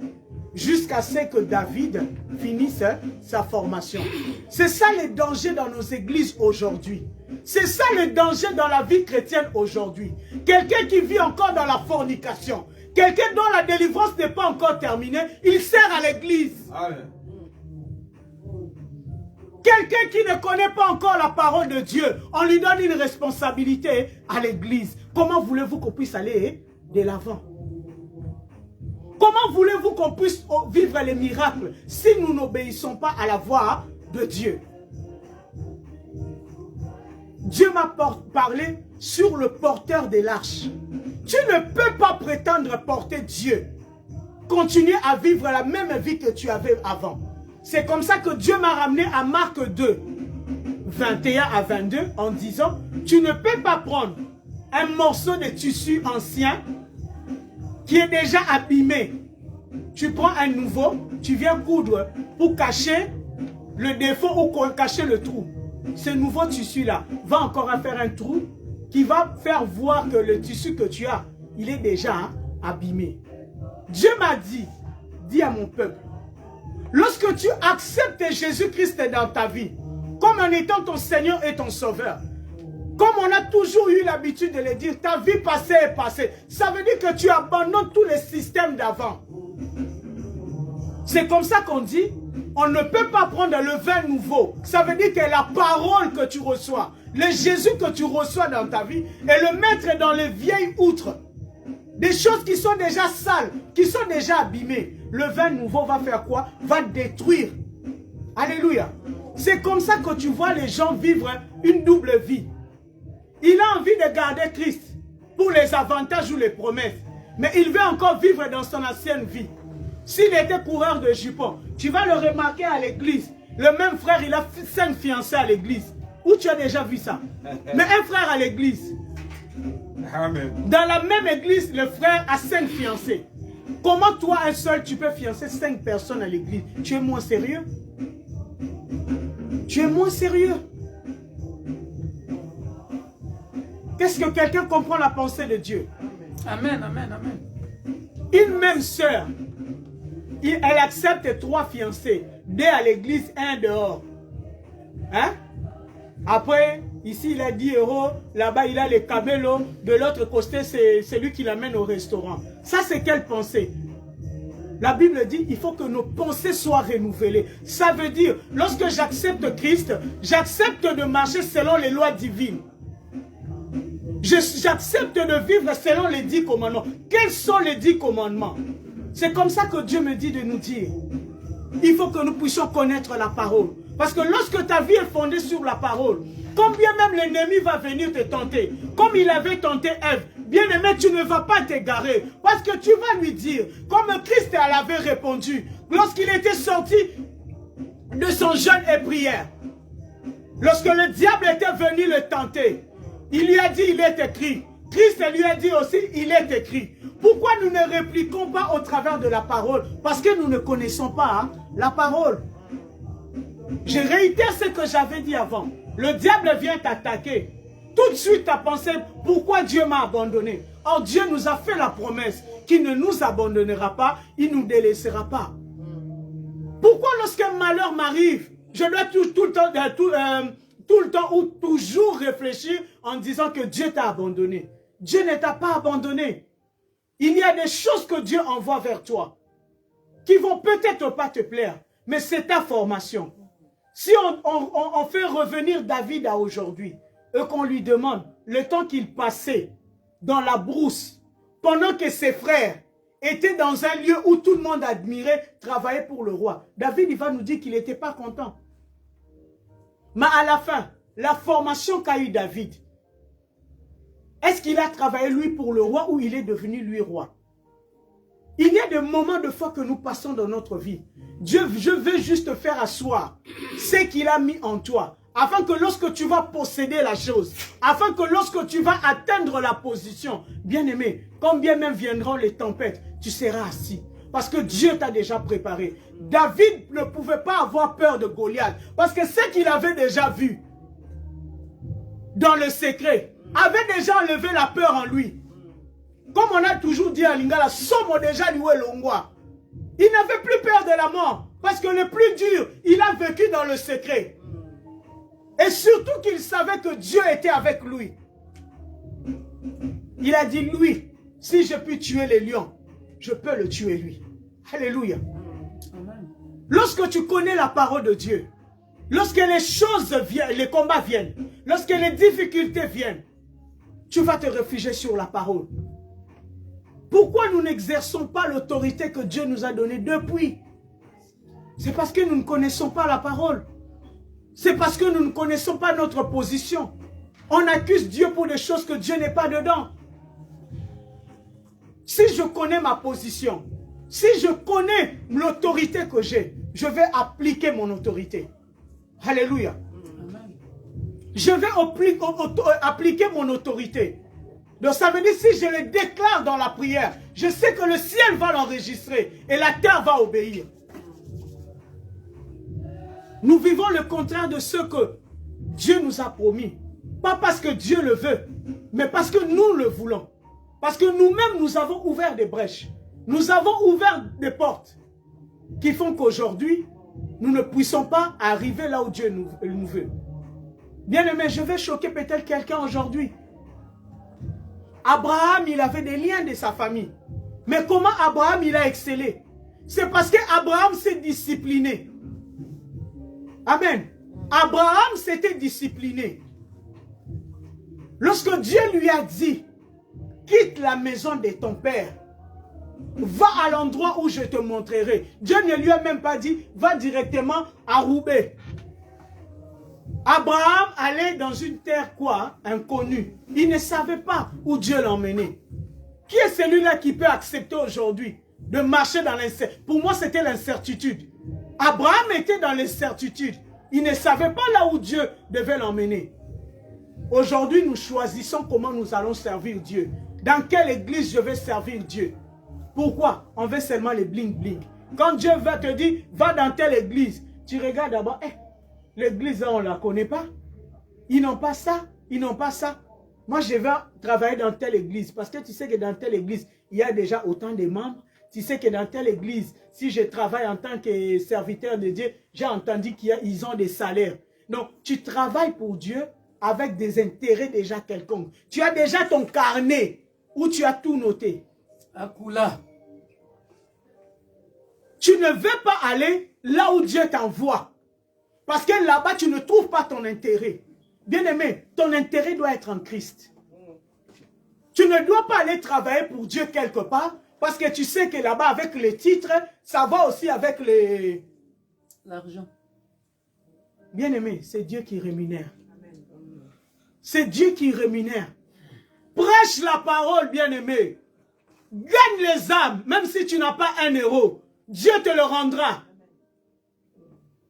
jusqu'à ce que David finisse sa formation. C'est ça le danger dans nos églises aujourd'hui. C'est ça le danger dans la vie chrétienne aujourd'hui. Quelqu'un qui vit encore dans la fornication, quelqu'un dont la délivrance n'est pas encore terminée, il sert à l'église. Quelqu'un qui ne connaît pas encore la parole de Dieu, on lui donne une responsabilité à l'église. Comment voulez-vous qu'on puisse aller de l'avant? Comment voulez-vous qu'on puisse vivre les miracles si nous n'obéissons pas à la voix de Dieu? Dieu m'a parlé sur le porteur de l'arche. Tu ne peux pas prétendre porter Dieu. Continuer à vivre la même vie que tu avais avant. C'est comme ça que Dieu m'a ramené à Marc 2, 21 à 22, en disant, tu ne peux pas prendre un morceau de tissu ancien qui est déjà abîmé. Tu prends un nouveau, tu viens coudre pour cacher le défaut ou cacher le trou. Ce nouveau tissu-là va encore faire un trou qui va faire voir que le tissu que tu as, il est déjà abîmé. Dieu m'a dit, dis à mon peuple, lorsque tu acceptes Jésus-Christ dans ta vie, comme en étant ton Seigneur et ton Sauveur, comme on a toujours eu l'habitude de le dire, ta vie passée est passée. Ça veut dire que tu abandonnes tous les systèmes d'avant. C'est comme ça qu'on dit, on ne peut pas prendre le vin nouveau. Ça veut dire que la parole que tu reçois, le Jésus que tu reçois dans ta vie, et le mettre dans les vieilles outres. Des choses qui sont déjà sales, qui sont déjà abîmées. Le vin nouveau va faire quoi? Va détruire. Alléluia. C'est comme ça que tu vois les gens vivre une double vie. Il a envie de garder Christ pour les avantages ou les promesses. Mais il veut encore vivre dans son ancienne vie. S'il était coureur de jupons, tu vas le remarquer à l'église. Le même frère, il a 5 fiancés à l'église. Où tu as déjà vu ça? Mais un frère à l'église. Amen. Dans la même église, le frère a 5 fiancés. Comment toi, un seul, tu peux fiancer 5 personnes à l'église? Tu es moins sérieux? Tu es moins sérieux? Qu'est-ce que quelqu'un comprend la pensée de Dieu? Amen, amen, amen. Une même sœur, elle accepte 3 fiancés, 2 à l'église, 1 dehors. Hein? Après, ici il a 10 €, là-bas il a les camélos, de l'autre côté c'est lui qui l'amène au restaurant. Ça c'est quelle pensée? La Bible dit il faut que nos pensées soient renouvelées. Ça veut dire, lorsque j'accepte Christ, j'accepte de marcher selon les lois divines. J'accepte de vivre selon les 10 commandements. Quels sont les 10 commandements? C'est comme ça que Dieu me dit de nous dire. Il faut que nous puissions connaître la parole. Parce que lorsque ta vie est fondée sur la parole, combien même l'ennemi va venir te tenter, comme il avait tenté Ève, bien-aimé, tu ne vas pas t'égarer. Parce que tu vas lui dire, comme Christ avait répondu, lorsqu'il était sorti de son jeûne et prière, lorsque le diable était venu le tenter, il lui a dit, il est écrit. Christ lui a dit aussi, il est écrit. Pourquoi nous ne répliquons pas au travers de la parole? Parce que nous ne connaissons pas la parole. Je réitère ce que j'avais dit avant. Le diable vient t'attaquer. Tout de suite, tu as pensé, pourquoi Dieu m'a abandonné? Or, Dieu nous a fait la promesse qu'il ne nous abandonnera pas, il ne nous délaissera pas. Pourquoi lorsqu'un malheur m'arrive, je dois tout le temps ou toujours réfléchir en disant que Dieu t'a abandonné? Dieu ne t'a pas abandonné. Il y a des choses que Dieu envoie vers toi qui vont peut-être pas te plaire, mais c'est ta formation. Si on fait revenir David à aujourd'hui et qu'on lui demande le temps qu'il passait dans la brousse pendant que ses frères étaient dans un lieu où tout le monde admirait, travaillait pour le roi, David il va nous dire qu'il n'était pas content. Mais à la fin, la formation qu'a eu David, est-ce qu'il a travaillé lui pour le roi ou il est devenu lui roi? Il y a des moments de foi que nous passons dans notre vie. Dieu, je veux juste faire asseoir ce qu'il a mis en toi, afin que lorsque tu vas posséder la chose, afin que lorsque tu vas atteindre la position, bien aimé, combien même viendront les tempêtes, tu seras assis. Parce que Dieu t'a déjà préparé. David ne pouvait pas avoir peur de Goliath, parce que ce qu'il avait déjà vu dans le secret avait déjà enlevé la peur en lui. Comme on a toujours dit à Lingala, Somo déjà loué l'ongwa. Il n'avait plus peur de la mort. Parce que le plus dur, il a vécu dans le secret. Et surtout qu'il savait que Dieu était avec lui. Il a dit, lui, si je puis tuer les lions, je peux le tuer lui. Alléluia. Lorsque tu connais la parole de Dieu, lorsque les choses viennent, les combats viennent, lorsque les difficultés viennent, tu vas te réfugier sur la parole. Pourquoi nous n'exerçons pas l'autorité que Dieu nous a donnée depuis? C'est parce que nous ne connaissons pas la parole. C'est parce que nous ne connaissons pas notre position. On accuse Dieu pour des choses que Dieu n'est pas dedans. Si je connais ma position, si je connais l'autorité que j'ai, je vais appliquer mon autorité. Alléluia. Je vais appliquer mon autorité. Donc ça veut dire, si je le déclare dans la prière, je sais que le ciel va l'enregistrer et la terre va obéir. Nous vivons le contraire de ce que Dieu nous a promis. Pas parce que Dieu le veut, mais parce que nous le voulons. Parce que nous-mêmes, nous avons ouvert des brèches. Nous avons ouvert des portes qui font qu'aujourd'hui, nous ne puissions pas arriver là où Dieu nous veut. Bien aimé, je vais choquer peut-être quelqu'un aujourd'hui. Abraham, il avait des liens de sa famille. Mais comment Abraham, il a excellé? C'est parce qu'Abraham s'est discipliné. Amen. Abraham s'était discipliné. Lorsque Dieu lui a dit, quitte la maison de ton père, va à l'endroit où je te montrerai. Dieu ne lui a même pas dit, va directement à Roubaix. Abraham allait dans une terre quoi? Inconnue. Il ne savait pas où Dieu l'emmenait. Qui est celui-là qui peut accepter aujourd'hui de marcher dans l'incertitude? Pour moi, c'était l'incertitude. Abraham était dans l'incertitude. Il ne savait pas là où Dieu devait l'emmener. Aujourd'hui, nous choisissons comment nous allons servir Dieu. Dans quelle église je vais servir Dieu. Pourquoi? On veut seulement les bling-bling. Quand Dieu va te dire, va dans telle église, tu regardes d'abord, l'église, on ne la connaît pas. Ils n'ont pas ça, ils n'ont pas ça. Moi, je vais travailler dans telle église. Parce que tu sais que dans telle église, il y a déjà autant de membres. Tu sais que dans telle église, si je travaille en tant que serviteur de Dieu, j'ai entendu qu'ils ont des salaires. Donc, tu travailles pour Dieu avec des intérêts déjà quelconques. Tu as déjà ton carnet où tu as tout noté. Akula. Tu ne veux pas aller là où Dieu t'envoie. Parce que là-bas, tu ne trouves pas ton intérêt. Bien-aimé, ton intérêt doit être en Christ. Tu ne dois pas aller travailler pour Dieu quelque part parce que tu sais que là-bas, avec les titres, ça va aussi avec l'argent. Bien-aimé, c'est Dieu qui rémunère. C'est Dieu qui rémunère. Prêche la parole, bien-aimé. Gagne les âmes, même si tu n'as pas 1 euro. Dieu te le rendra.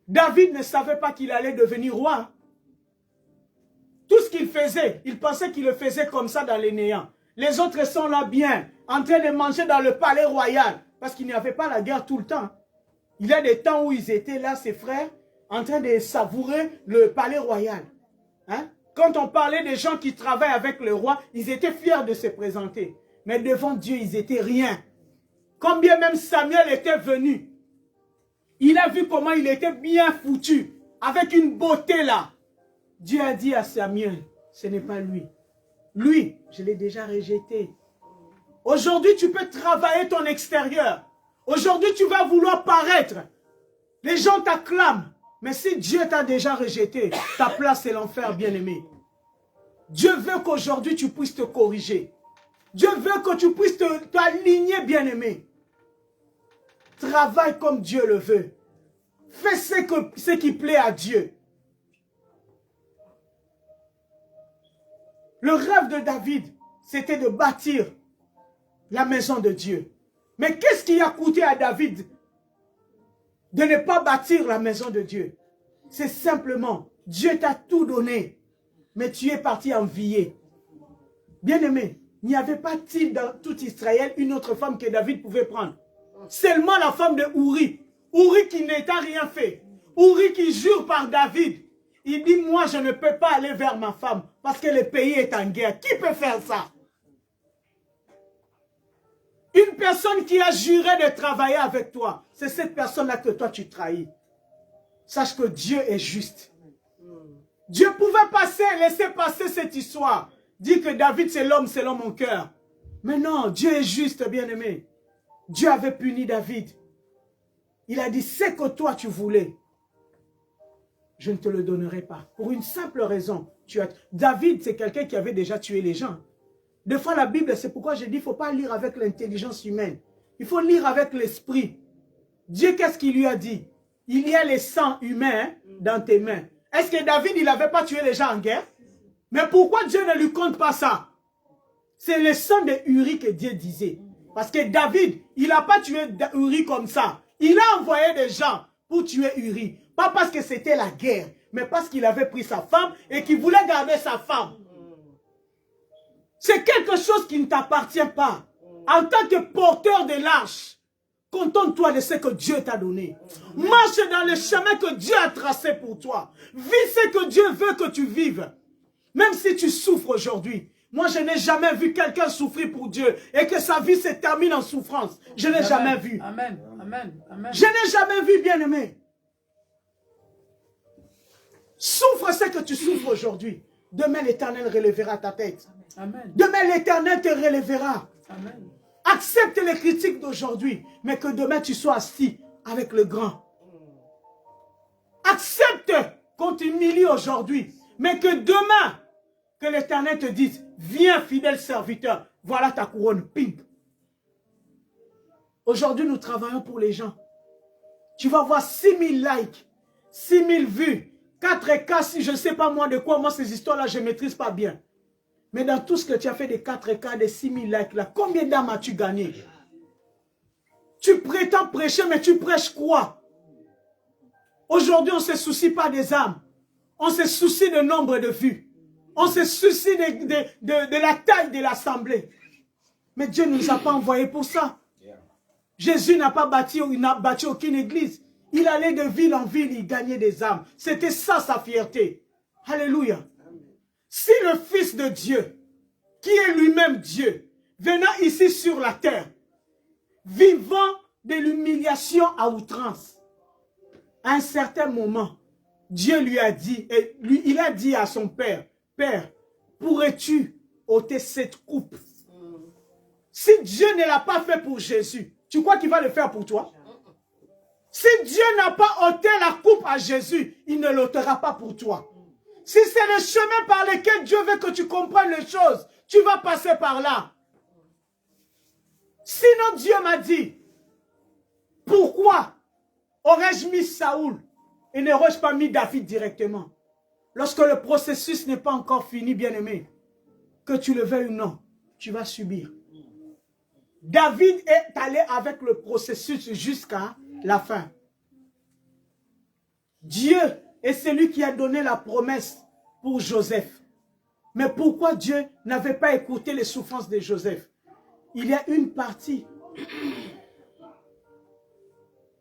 David ne savait pas qu'il allait devenir roi. Tout ce qu'il faisait, il pensait qu'il le faisait comme ça dans les néants. Les autres sont là bien, en train de manger dans le palais royal. Parce qu'il n'y avait pas la guerre tout le temps. Il y a des temps où ils étaient là, ses frères, en train de savourer le palais royal. Hein? Quand on parlait des gens qui travaillent avec le roi, ils étaient fiers de se présenter. Mais devant Dieu, ils étaient rien. Combien même Samuel était venu. Il a vu comment il était bien foutu. Avec une beauté là. Dieu a dit à Samuel, ce n'est pas lui. Lui, je l'ai déjà rejeté. Aujourd'hui, tu peux travailler ton extérieur. Aujourd'hui, tu vas vouloir paraître. Les gens t'acclament. Mais si Dieu t'a déjà rejeté, ta place c'est l'enfer, bien-aimé. Dieu veut qu'aujourd'hui tu puisses te corriger. Dieu veut que tu puisses t'aligner, bien-aimé. Travaille comme Dieu le veut. Fais ce qui plaît à Dieu. Le rêve de David, c'était de bâtir la maison de Dieu. Mais qu'est-ce qui a coûté à David de ne pas bâtir la maison de Dieu? C'est simplement, Dieu t'a tout donné, mais tu es parti envier. Bien-aimé, il n'y avait pas-il dans tout Israël une autre femme que David pouvait prendre? Seulement la femme de Uri. Uri qui n'était rien fait. Uri qui jure par David. Il dit, moi je ne peux pas aller vers ma femme parce que le pays est en guerre. Qui peut faire ça? Une personne qui a juré de travailler avec toi, c'est cette personne-là que toi tu trahis. Sache que Dieu est juste. Dieu pouvait laisser passer cette histoire. Dire que David c'est l'homme selon mon cœur. Mais non, Dieu est juste, bien-aimé. Dieu avait puni David. Il a dit, c'est que toi tu voulais. Je ne te le donnerai pas. Pour une simple raison. David, c'est quelqu'un qui avait déjà tué les gens. Des fois, la Bible, c'est pourquoi je dis, il ne faut pas lire avec l'intelligence humaine. Il faut lire avec l'esprit. Dieu, qu'est-ce qu'il lui a dit? Il y a le sang humain dans tes mains. Est-ce que David, il n'avait pas tué les gens en guerre? Mais pourquoi Dieu ne lui compte pas ça? C'est le sang de Uri que Dieu disait. Parce que David, il n'a pas tué Uri comme ça. Il a envoyé des gens pour tuer Uri. Pas parce que c'était la guerre, mais parce qu'il avait pris sa femme et qu'il voulait garder sa femme. C'est quelque chose qui ne t'appartient pas. En tant que porteur de l'arche, contente-toi de ce que Dieu t'a donné. Marche dans le chemin que Dieu a tracé pour toi. Vis ce que Dieu veut que tu vives. Même si tu souffres aujourd'hui. Moi, je n'ai jamais vu quelqu'un souffrir pour Dieu et que sa vie se termine en souffrance. Je n'ai jamais vu. Amen. Amen. Amen. Je n'ai jamais vu, bien-aimé. Souffre ce que tu souffres aujourd'hui. Demain, l'Éternel relèvera ta tête. Amen. Demain, l'Éternel te relèvera. Amen. Accepte les critiques d'aujourd'hui, mais que demain, tu sois assis avec le grand. Accepte qu'on t'humilie aujourd'hui, mais que demain, que l'Éternel te dise, viens fidèle serviteur, voilà ta couronne, ping. Aujourd'hui, nous travaillons pour les gens. Tu vas voir 6000 likes, 6000 vues, 4K, si je ne sais pas moi de quoi, moi ces histoires-là, je ne maîtrise pas bien. Mais dans tout ce que tu as fait des 4K, des 6000 likes, là, combien d'âmes as-tu gagné? Tu prétends prêcher, mais tu prêches quoi? Aujourd'hui, on ne se soucie pas des âmes. On se soucie du nombre de vues. On se soucie de la taille de l'assemblée. Mais Dieu ne nous a pas envoyés pour ça. Jésus n'a pas bâti aucune église. Il allait de ville en ville, il gagnait des âmes. C'était ça sa fierté. Alléluia. Si le Fils de Dieu, qui est lui-même Dieu, venant ici sur la terre, vivant de l'humiliation à outrance, à un certain moment, Dieu lui a dit, il a dit à son père, Père, pourrais-tu ôter cette coupe? Si Dieu ne l'a pas fait pour Jésus, tu crois qu'il va le faire pour toi? Si Dieu n'a pas ôté la coupe à Jésus, il ne l'ôtera pas pour toi. Si c'est le chemin par lequel Dieu veut que tu comprennes les choses, tu vas passer par là. Sinon Dieu m'a dit, pourquoi aurais-je mis Saoul et n'aurais-je pas mis David directement? Lorsque le processus n'est pas encore fini, bien-aimé, que tu le veuilles ou non, tu vas subir. David est allé avec le processus jusqu'à la fin. Dieu est celui qui a donné la promesse pour Joseph. Mais pourquoi Dieu n'avait pas écouté les souffrances de Joseph? Il y a une partie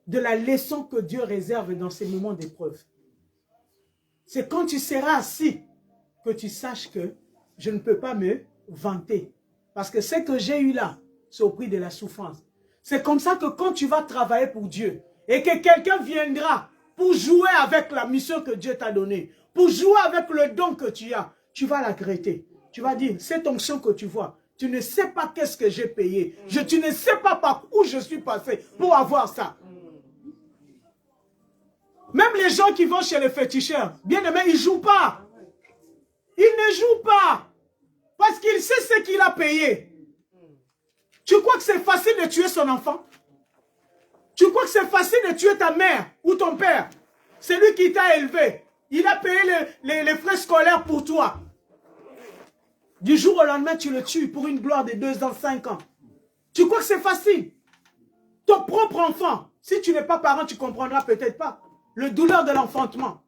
de la leçon que Dieu réserve dans ces moments d'épreuve. C'est quand tu seras assis que tu saches que je ne peux pas me vanter. Parce que ce que j'ai eu là, c'est au prix de la souffrance. C'est comme ça que quand tu vas travailler pour Dieu et que quelqu'un viendra pour jouer avec la mission que Dieu t'a donnée, pour jouer avec le don que tu as, tu vas la regretter. Tu vas dire, cette onction que tu vois, tu ne sais pas qu'est-ce que j'ai payé. Tu ne sais pas par où je suis passé pour avoir ça. Même les gens qui vont chez les féticheurs, bien aimés, ils ne jouent pas. Ils ne jouent pas. Parce qu'il sait ce qu'il a payé. Tu crois que c'est facile de tuer son enfant? Tu crois que c'est facile de tuer ta mère ou ton père? C'est lui qui t'a élevé. Il a payé les frais scolaires pour toi. Du jour au lendemain, tu le tues pour une gloire de 2 ans, 5 ans. Tu crois que c'est facile? Ton propre enfant, si tu n'es pas parent, tu ne comprendras peut-être pas. Le douleur de l'enfantement.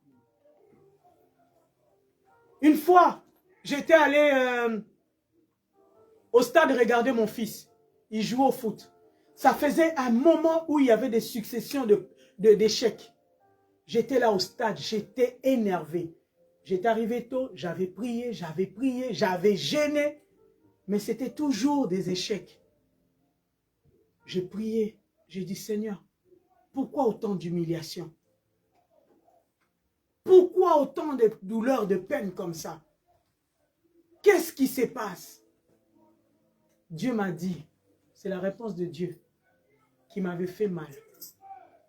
Une fois, j'étais allé au stade regarder mon fils. Il jouait au foot. Ça faisait un moment où il y avait des successions d'échecs. J'étais là au stade, j'étais énervé. J'étais arrivé tôt, j'avais prié, j'avais gêné. Mais c'était toujours des échecs. J'ai prié, j'ai dit Seigneur, pourquoi autant d'humiliation? Pourquoi autant de douleurs, de peine comme ça? Qu'est-ce qui se passe? Dieu m'a dit, c'est la réponse de Dieu qui m'avait fait mal.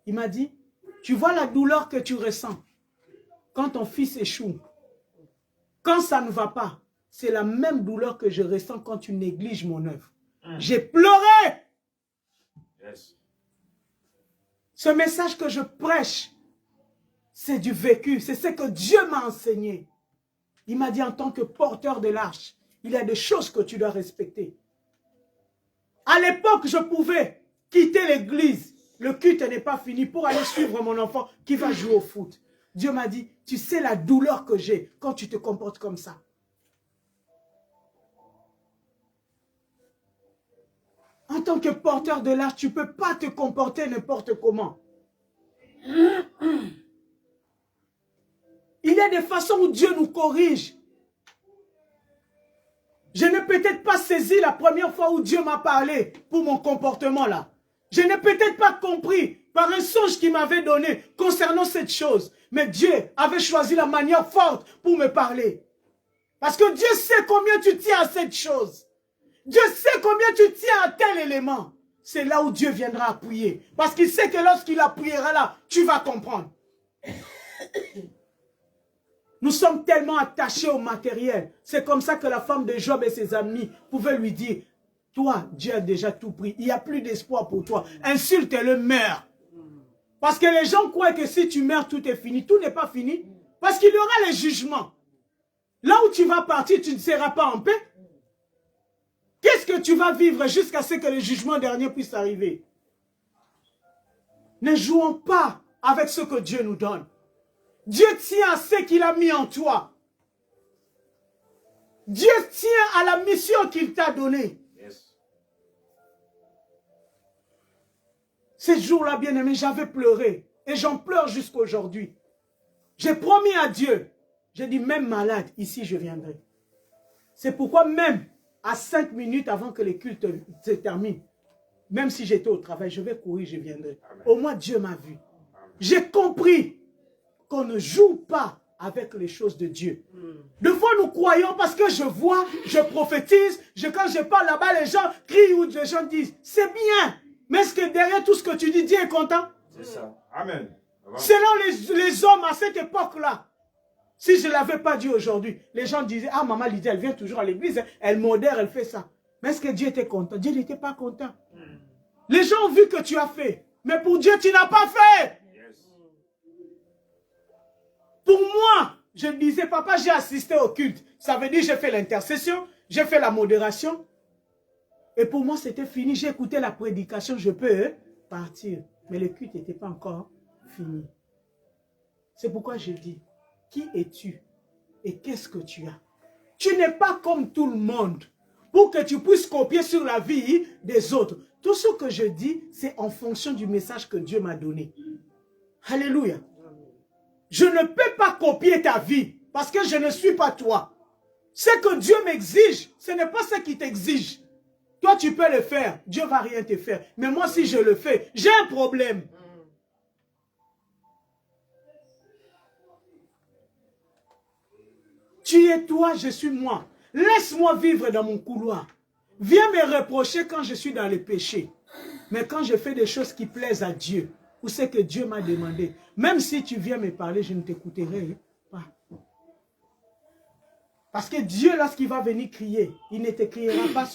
Il m'a dit, tu vois la douleur que tu ressens quand ton fils échoue. Quand ça ne va pas, c'est la même douleur que je ressens quand tu négliges mon œuvre. J'ai pleuré. Yes. Ce message que je prêche, c'est du vécu, c'est ce que Dieu m'a enseigné. Il m'a dit en tant que porteur de l'arche, il y a des choses que tu dois respecter. À l'époque, je pouvais quitter l'église. Le culte n'est pas fini pour aller suivre mon enfant qui va jouer au foot. Dieu m'a dit, tu sais la douleur que j'ai quand tu te comportes comme ça. En tant que porteur de l'arche, tu ne peux pas te comporter n'importe comment. Il y a des façons où Dieu nous corrige. Je n'ai peut-être pas saisi la première fois où Dieu m'a parlé pour mon comportement là. Je n'ai peut-être pas compris par un songe qu'il m'avait donné concernant cette chose. Mais Dieu avait choisi la manière forte pour me parler. Parce que Dieu sait combien tu tiens à cette chose. Dieu sait combien tu tiens à tel élément. C'est là où Dieu viendra appuyer. Parce qu'il sait que lorsqu'il appuiera là, tu vas comprendre. Nous sommes tellement attachés au matériel. C'est comme ça que la femme de Job et ses amis pouvaient lui dire, toi, Dieu a déjà tout pris. Il n'y a plus d'espoir pour toi. Insulte-le, meurs. Parce que les gens croient que si tu meurs, tout est fini. Tout n'est pas fini. Parce qu'il y aura les jugements. Là où tu vas partir, tu ne seras pas en paix. Qu'est-ce que tu vas vivre jusqu'à ce que le jugement dernier puisse arriver? Ne jouons pas avec ce que Dieu nous donne. Dieu tient à ce qu'il a mis en toi. Dieu tient à la mission qu'il t'a donnée. Yes. Ces jours-là, bien-aimé, j'avais pleuré. Et j'en pleure jusqu'à aujourd'hui. J'ai promis à Dieu. J'ai dit, même malade, ici je viendrai. C'est pourquoi même à 5 minutes avant que les cultes se terminent, même si j'étais au travail, je vais courir, je viendrai. Amen. Au moins Dieu m'a vu. J'ai compris qu'on ne joue pas avec les choses de Dieu. Des fois, nous croyons parce que je vois, je prophétise, quand je parle là-bas, les gens crient ou les gens disent, c'est bien. Mais est-ce que derrière tout ce que tu dis, Dieu est content? C'est ça. Amen. Selon les hommes à cette époque-là, si je ne l'avais pas dit aujourd'hui, les gens disaient, ah, maman Lydia, elle vient toujours à l'église, elle modère, elle fait ça. Mais est-ce que Dieu était content? Dieu n'était pas content. Les gens ont vu que tu as fait, mais pour Dieu, tu n'as pas fait. Yes. Pour moi, je me disais, papa, j'ai assisté au culte. Ça veut dire j'ai fait l'intercession, j'ai fait la modération. Et pour moi, c'était fini. J'ai écouté la prédication, je peux partir. Mais le culte n'était pas encore fini. C'est pourquoi je dis, qui es-tu et qu'est-ce que tu as? Tu n'es pas comme tout le monde pour que tu puisses copier sur la vie des autres. Tout ce que je dis, c'est en fonction du message que Dieu m'a donné. Alléluia. Je ne peux pas copier ta vie parce que je ne suis pas toi. Ce que Dieu m'exige, ce n'est pas ce qui t'exige. Toi, tu peux le faire. Dieu ne va rien te faire. Mais moi, si je le fais, j'ai un problème. Tu es toi, je suis moi. Laisse-moi vivre dans mon couloir. Viens me reprocher quand je suis dans le péché. Mais quand je fais des choses qui plaisent à Dieu, ou ce que Dieu m'a demandé, même si tu viens me parler, je ne t'écouterai pas. Parce que Dieu, lorsqu'il va venir crier, il ne criera pas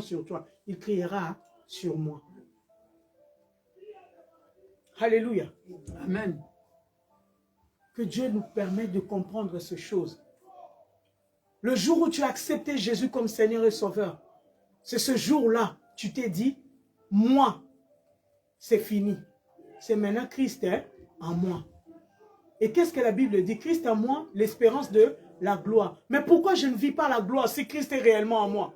sur toi, il criera sur moi. Alléluia. Amen. Que Dieu nous permette de comprendre ces choses. Le jour où tu as accepté Jésus comme Seigneur et Sauveur, c'est ce jour-là, tu t'es dit, moi, c'est fini. C'est maintenant Christ est en moi. Et qu'est-ce que la Bible dit? Christ en moi, l'espérance de la gloire. Mais pourquoi je ne vis pas la gloire si Christ est réellement en moi?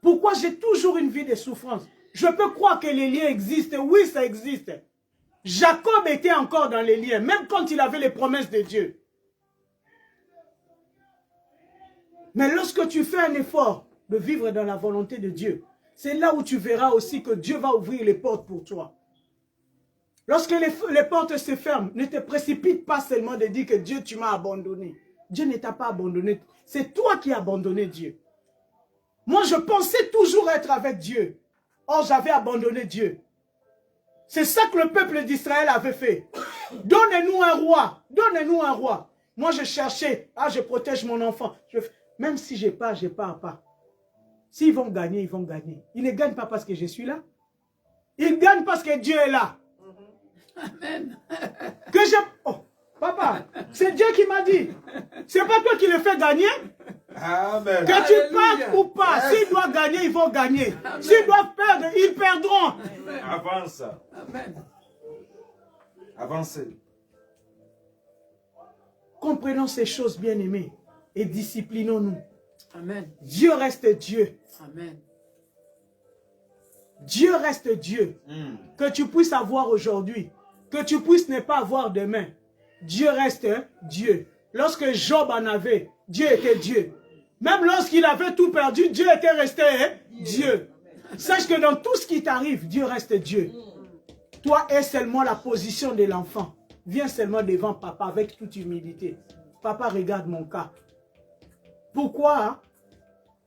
Pourquoi j'ai toujours une vie de souffrance? Je peux croire que les liens existent. Oui, ça existe. Jacob était encore dans les liens, même quand il avait les promesses de Dieu. Mais lorsque tu fais un effort de vivre dans la volonté de Dieu, c'est là où tu verras aussi que Dieu va ouvrir les portes pour toi. Lorsque les portes se ferment, ne te précipite pas seulement de dire que Dieu, tu m'as abandonné. Dieu ne t'a pas abandonné. C'est toi qui as abandonné Dieu. Moi, je pensais toujours être avec Dieu. Or, j'avais abandonné Dieu. C'est ça que le peuple d'Israël avait fait. Donnez-nous un roi. Donnez-nous un roi. Moi, je cherchais. Ah, je protège mon enfant. Même si je pars pas. S'ils vont gagner, ils vont gagner. Ils ne gagnent pas parce que je suis là. Ils gagnent parce que Dieu est là. Amen. Oh, papa, c'est Dieu qui m'a dit. C'est pas toi qui le fais gagner. Amen. Que tu partes ou pas. S'ils doivent gagner, ils vont gagner. S'ils doivent perdre, ils perdront. Avance. Amen. Avancez. Comprenons ces choses, bien-aimés, et disciplinons-nous. Amen. Dieu reste Dieu. Amen. Dieu reste Dieu. Que tu puisses avoir aujourd'hui, que tu puisses ne pas avoir demain. Dieu reste Dieu. Lorsque Job en avait, Dieu était Dieu. Même lorsqu'il avait tout perdu, Dieu était resté Dieu. Sache que dans tout ce qui t'arrive, Dieu reste Dieu. Toi es seulement la position de l'enfant. Viens seulement devant papa avec toute humilité. Papa, regarde mon cas. Pourquoi?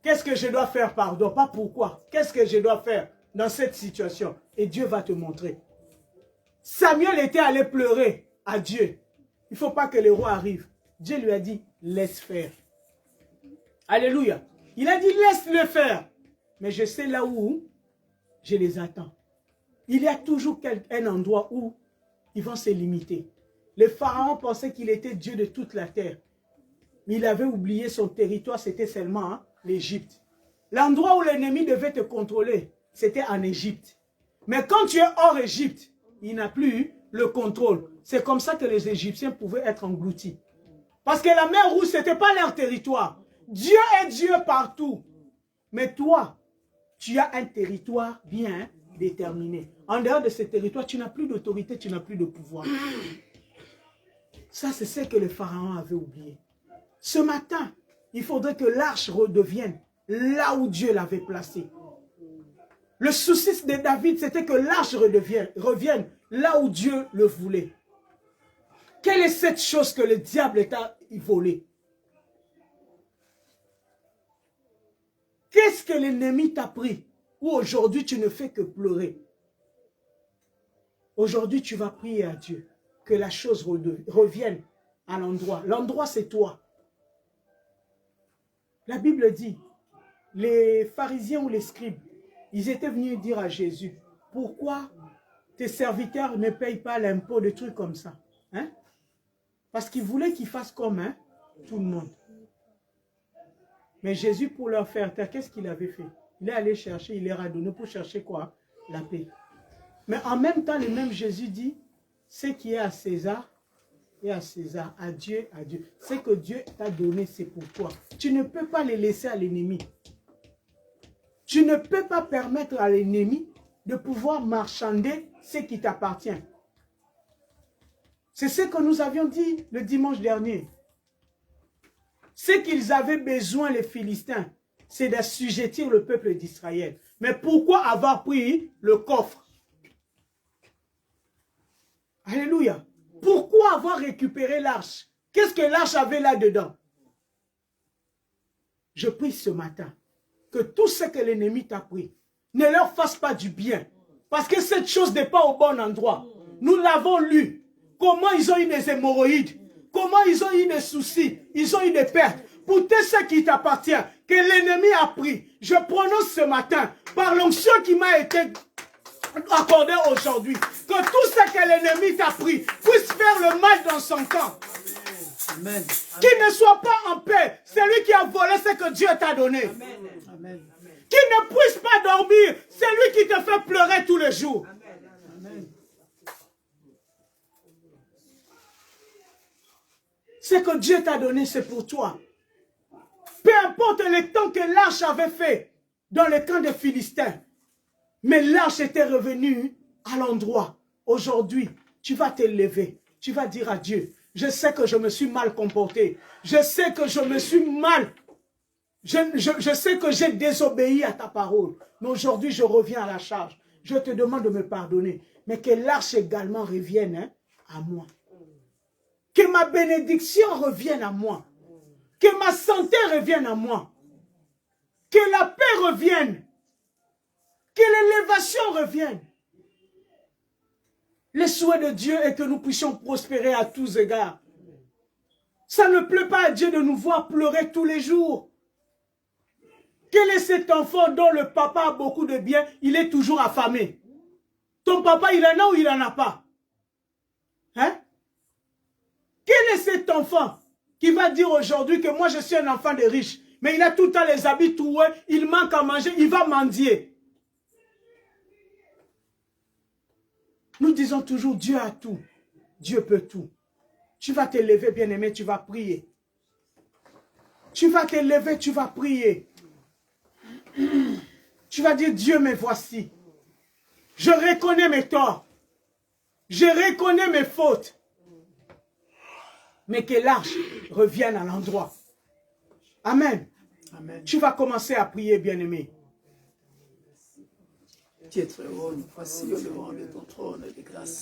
Qu'est-ce que je dois faire? Pardon, pas pourquoi. Qu'est-ce que je dois faire dans cette situation? Et Dieu va te montrer. Samuel était allé pleurer à Dieu. Il ne faut pas que le roi arrive. Dieu lui a dit, laisse faire. Alléluia. Il a dit, laisse-le faire. Mais je sais là où je les attends. Il y a toujours un endroit où ils vont se limiter. Le pharaon pensait qu'il était Dieu de toute la terre. Mais il avait oublié son territoire, c'était seulement l'Égypte. L'endroit où l'ennemi devait te contrôler, c'était en Égypte. Mais quand tu es hors Égypte, il n'a plus le contrôle. C'est comme ça que les Égyptiens pouvaient être engloutis. Parce que la mer Rouge, ce n'était pas leur territoire. Dieu est Dieu partout. Mais toi, tu as un territoire bien déterminé. En dehors de ce territoire, tu n'as plus d'autorité, tu n'as plus de pouvoir. Ça, c'est ce que le pharaon avait oublié. Ce matin, il faudrait que l'arche redevienne là où Dieu l'avait placée. Le souci de David, c'était que l'arche revienne là où Dieu le voulait. Quelle est cette chose que le diable t'a volée? Qu'est-ce que l'ennemi t'a pris? Où aujourd'hui tu ne fais que pleurer? Aujourd'hui tu vas prier à Dieu que la chose revienne à l'endroit. L'endroit c'est toi. La Bible dit, les pharisiens ou les scribes, ils étaient venus dire à Jésus, pourquoi tes serviteurs ne payent pas l'impôt, de trucs comme ça? Hein? Parce qu'ils voulaient qu'ils fassent comme tout le monde. Mais Jésus, pour leur faire taire, qu'est-ce qu'il avait fait? Il est allé chercher, il leur a donné pour chercher quoi? La paix. Mais en même temps, le même Jésus dit, ce qui est à César, et à César, à Dieu, à Dieu. Ce que Dieu t'a donné, c'est pour toi. Tu ne peux pas les laisser à l'ennemi. Tu ne peux pas permettre à l'ennemi de pouvoir marchander ce qui t'appartient. C'est ce que nous avions dit le dimanche dernier. Ce qu'ils avaient besoin, les Philistins, c'est d'assujettir le peuple d'Israël. Mais pourquoi avoir pris le coffre? Alléluia. Pourquoi avoir récupéré l'arche? Qu'est-ce que l'arche avait là-dedans? Je prie ce matin que tout ce que l'ennemi t'a pris ne leur fasse pas du bien. Parce que cette chose n'est pas au bon endroit. Nous l'avons lu. Comment ils ont eu des hémorroïdes. Comment ils ont eu des soucis. Ils ont eu des pertes. Pour tout ce qui t'appartient, que l'ennemi a pris. Je prononce ce matin, par l'onction qui m'a été accordée aujourd'hui, que tout ce que l'ennemi t'a pris puisse faire le mal dans son camp. Amen. Qu'il ne soit pas en paix. C'est lui qui a volé ce que Dieu t'a donné. Amen. Qu'il ne puisse pas dormir. C'est lui qui te fait pleurer tous les jours. Amen. Ce que Dieu t'a donné, c'est pour toi. Peu importe le temps que l'arche avait fait dans le camp des Philistins. Mais l'arche était revenue à l'endroit. Aujourd'hui, tu vas te lever. Tu vas dire à Dieu, je sais que je me suis mal comporté. Je sais que je me suis mal. Je sais que j'ai désobéi à ta parole. Mais aujourd'hui, je reviens à la charge. Je te demande de me pardonner. Mais que l'arche également revienne à moi. Que ma bénédiction revienne à moi. Que ma santé revienne à moi. Que la paix revienne. Que l'élévation revienne. Le souhait de Dieu est que nous puissions prospérer à tous égards. Ça ne plaît pas à Dieu de nous voir pleurer tous les jours. Quel est cet enfant dont le papa a beaucoup de biens, il est toujours affamé? Ton papa, il en a ou il n'en a pas? Hein? Quel est cet enfant qui va dire aujourd'hui que moi je suis un enfant de riche, mais il a tout le temps les habits troués, il manque à manger, il va mendier? Nous disons toujours Dieu a tout, Dieu peut tout. Tu vas te lever, bien-aimé, tu vas prier. Tu vas te lever, tu vas prier. Tu vas dire Dieu, me voici. Je reconnais mes torts. Je reconnais mes fautes. Mais que l'arche revienne à l'endroit. Amen. Amen. Tu vas commencer à prier, bien-aimé. Tu es très haut, nous voici au devant de ton trône de grâce.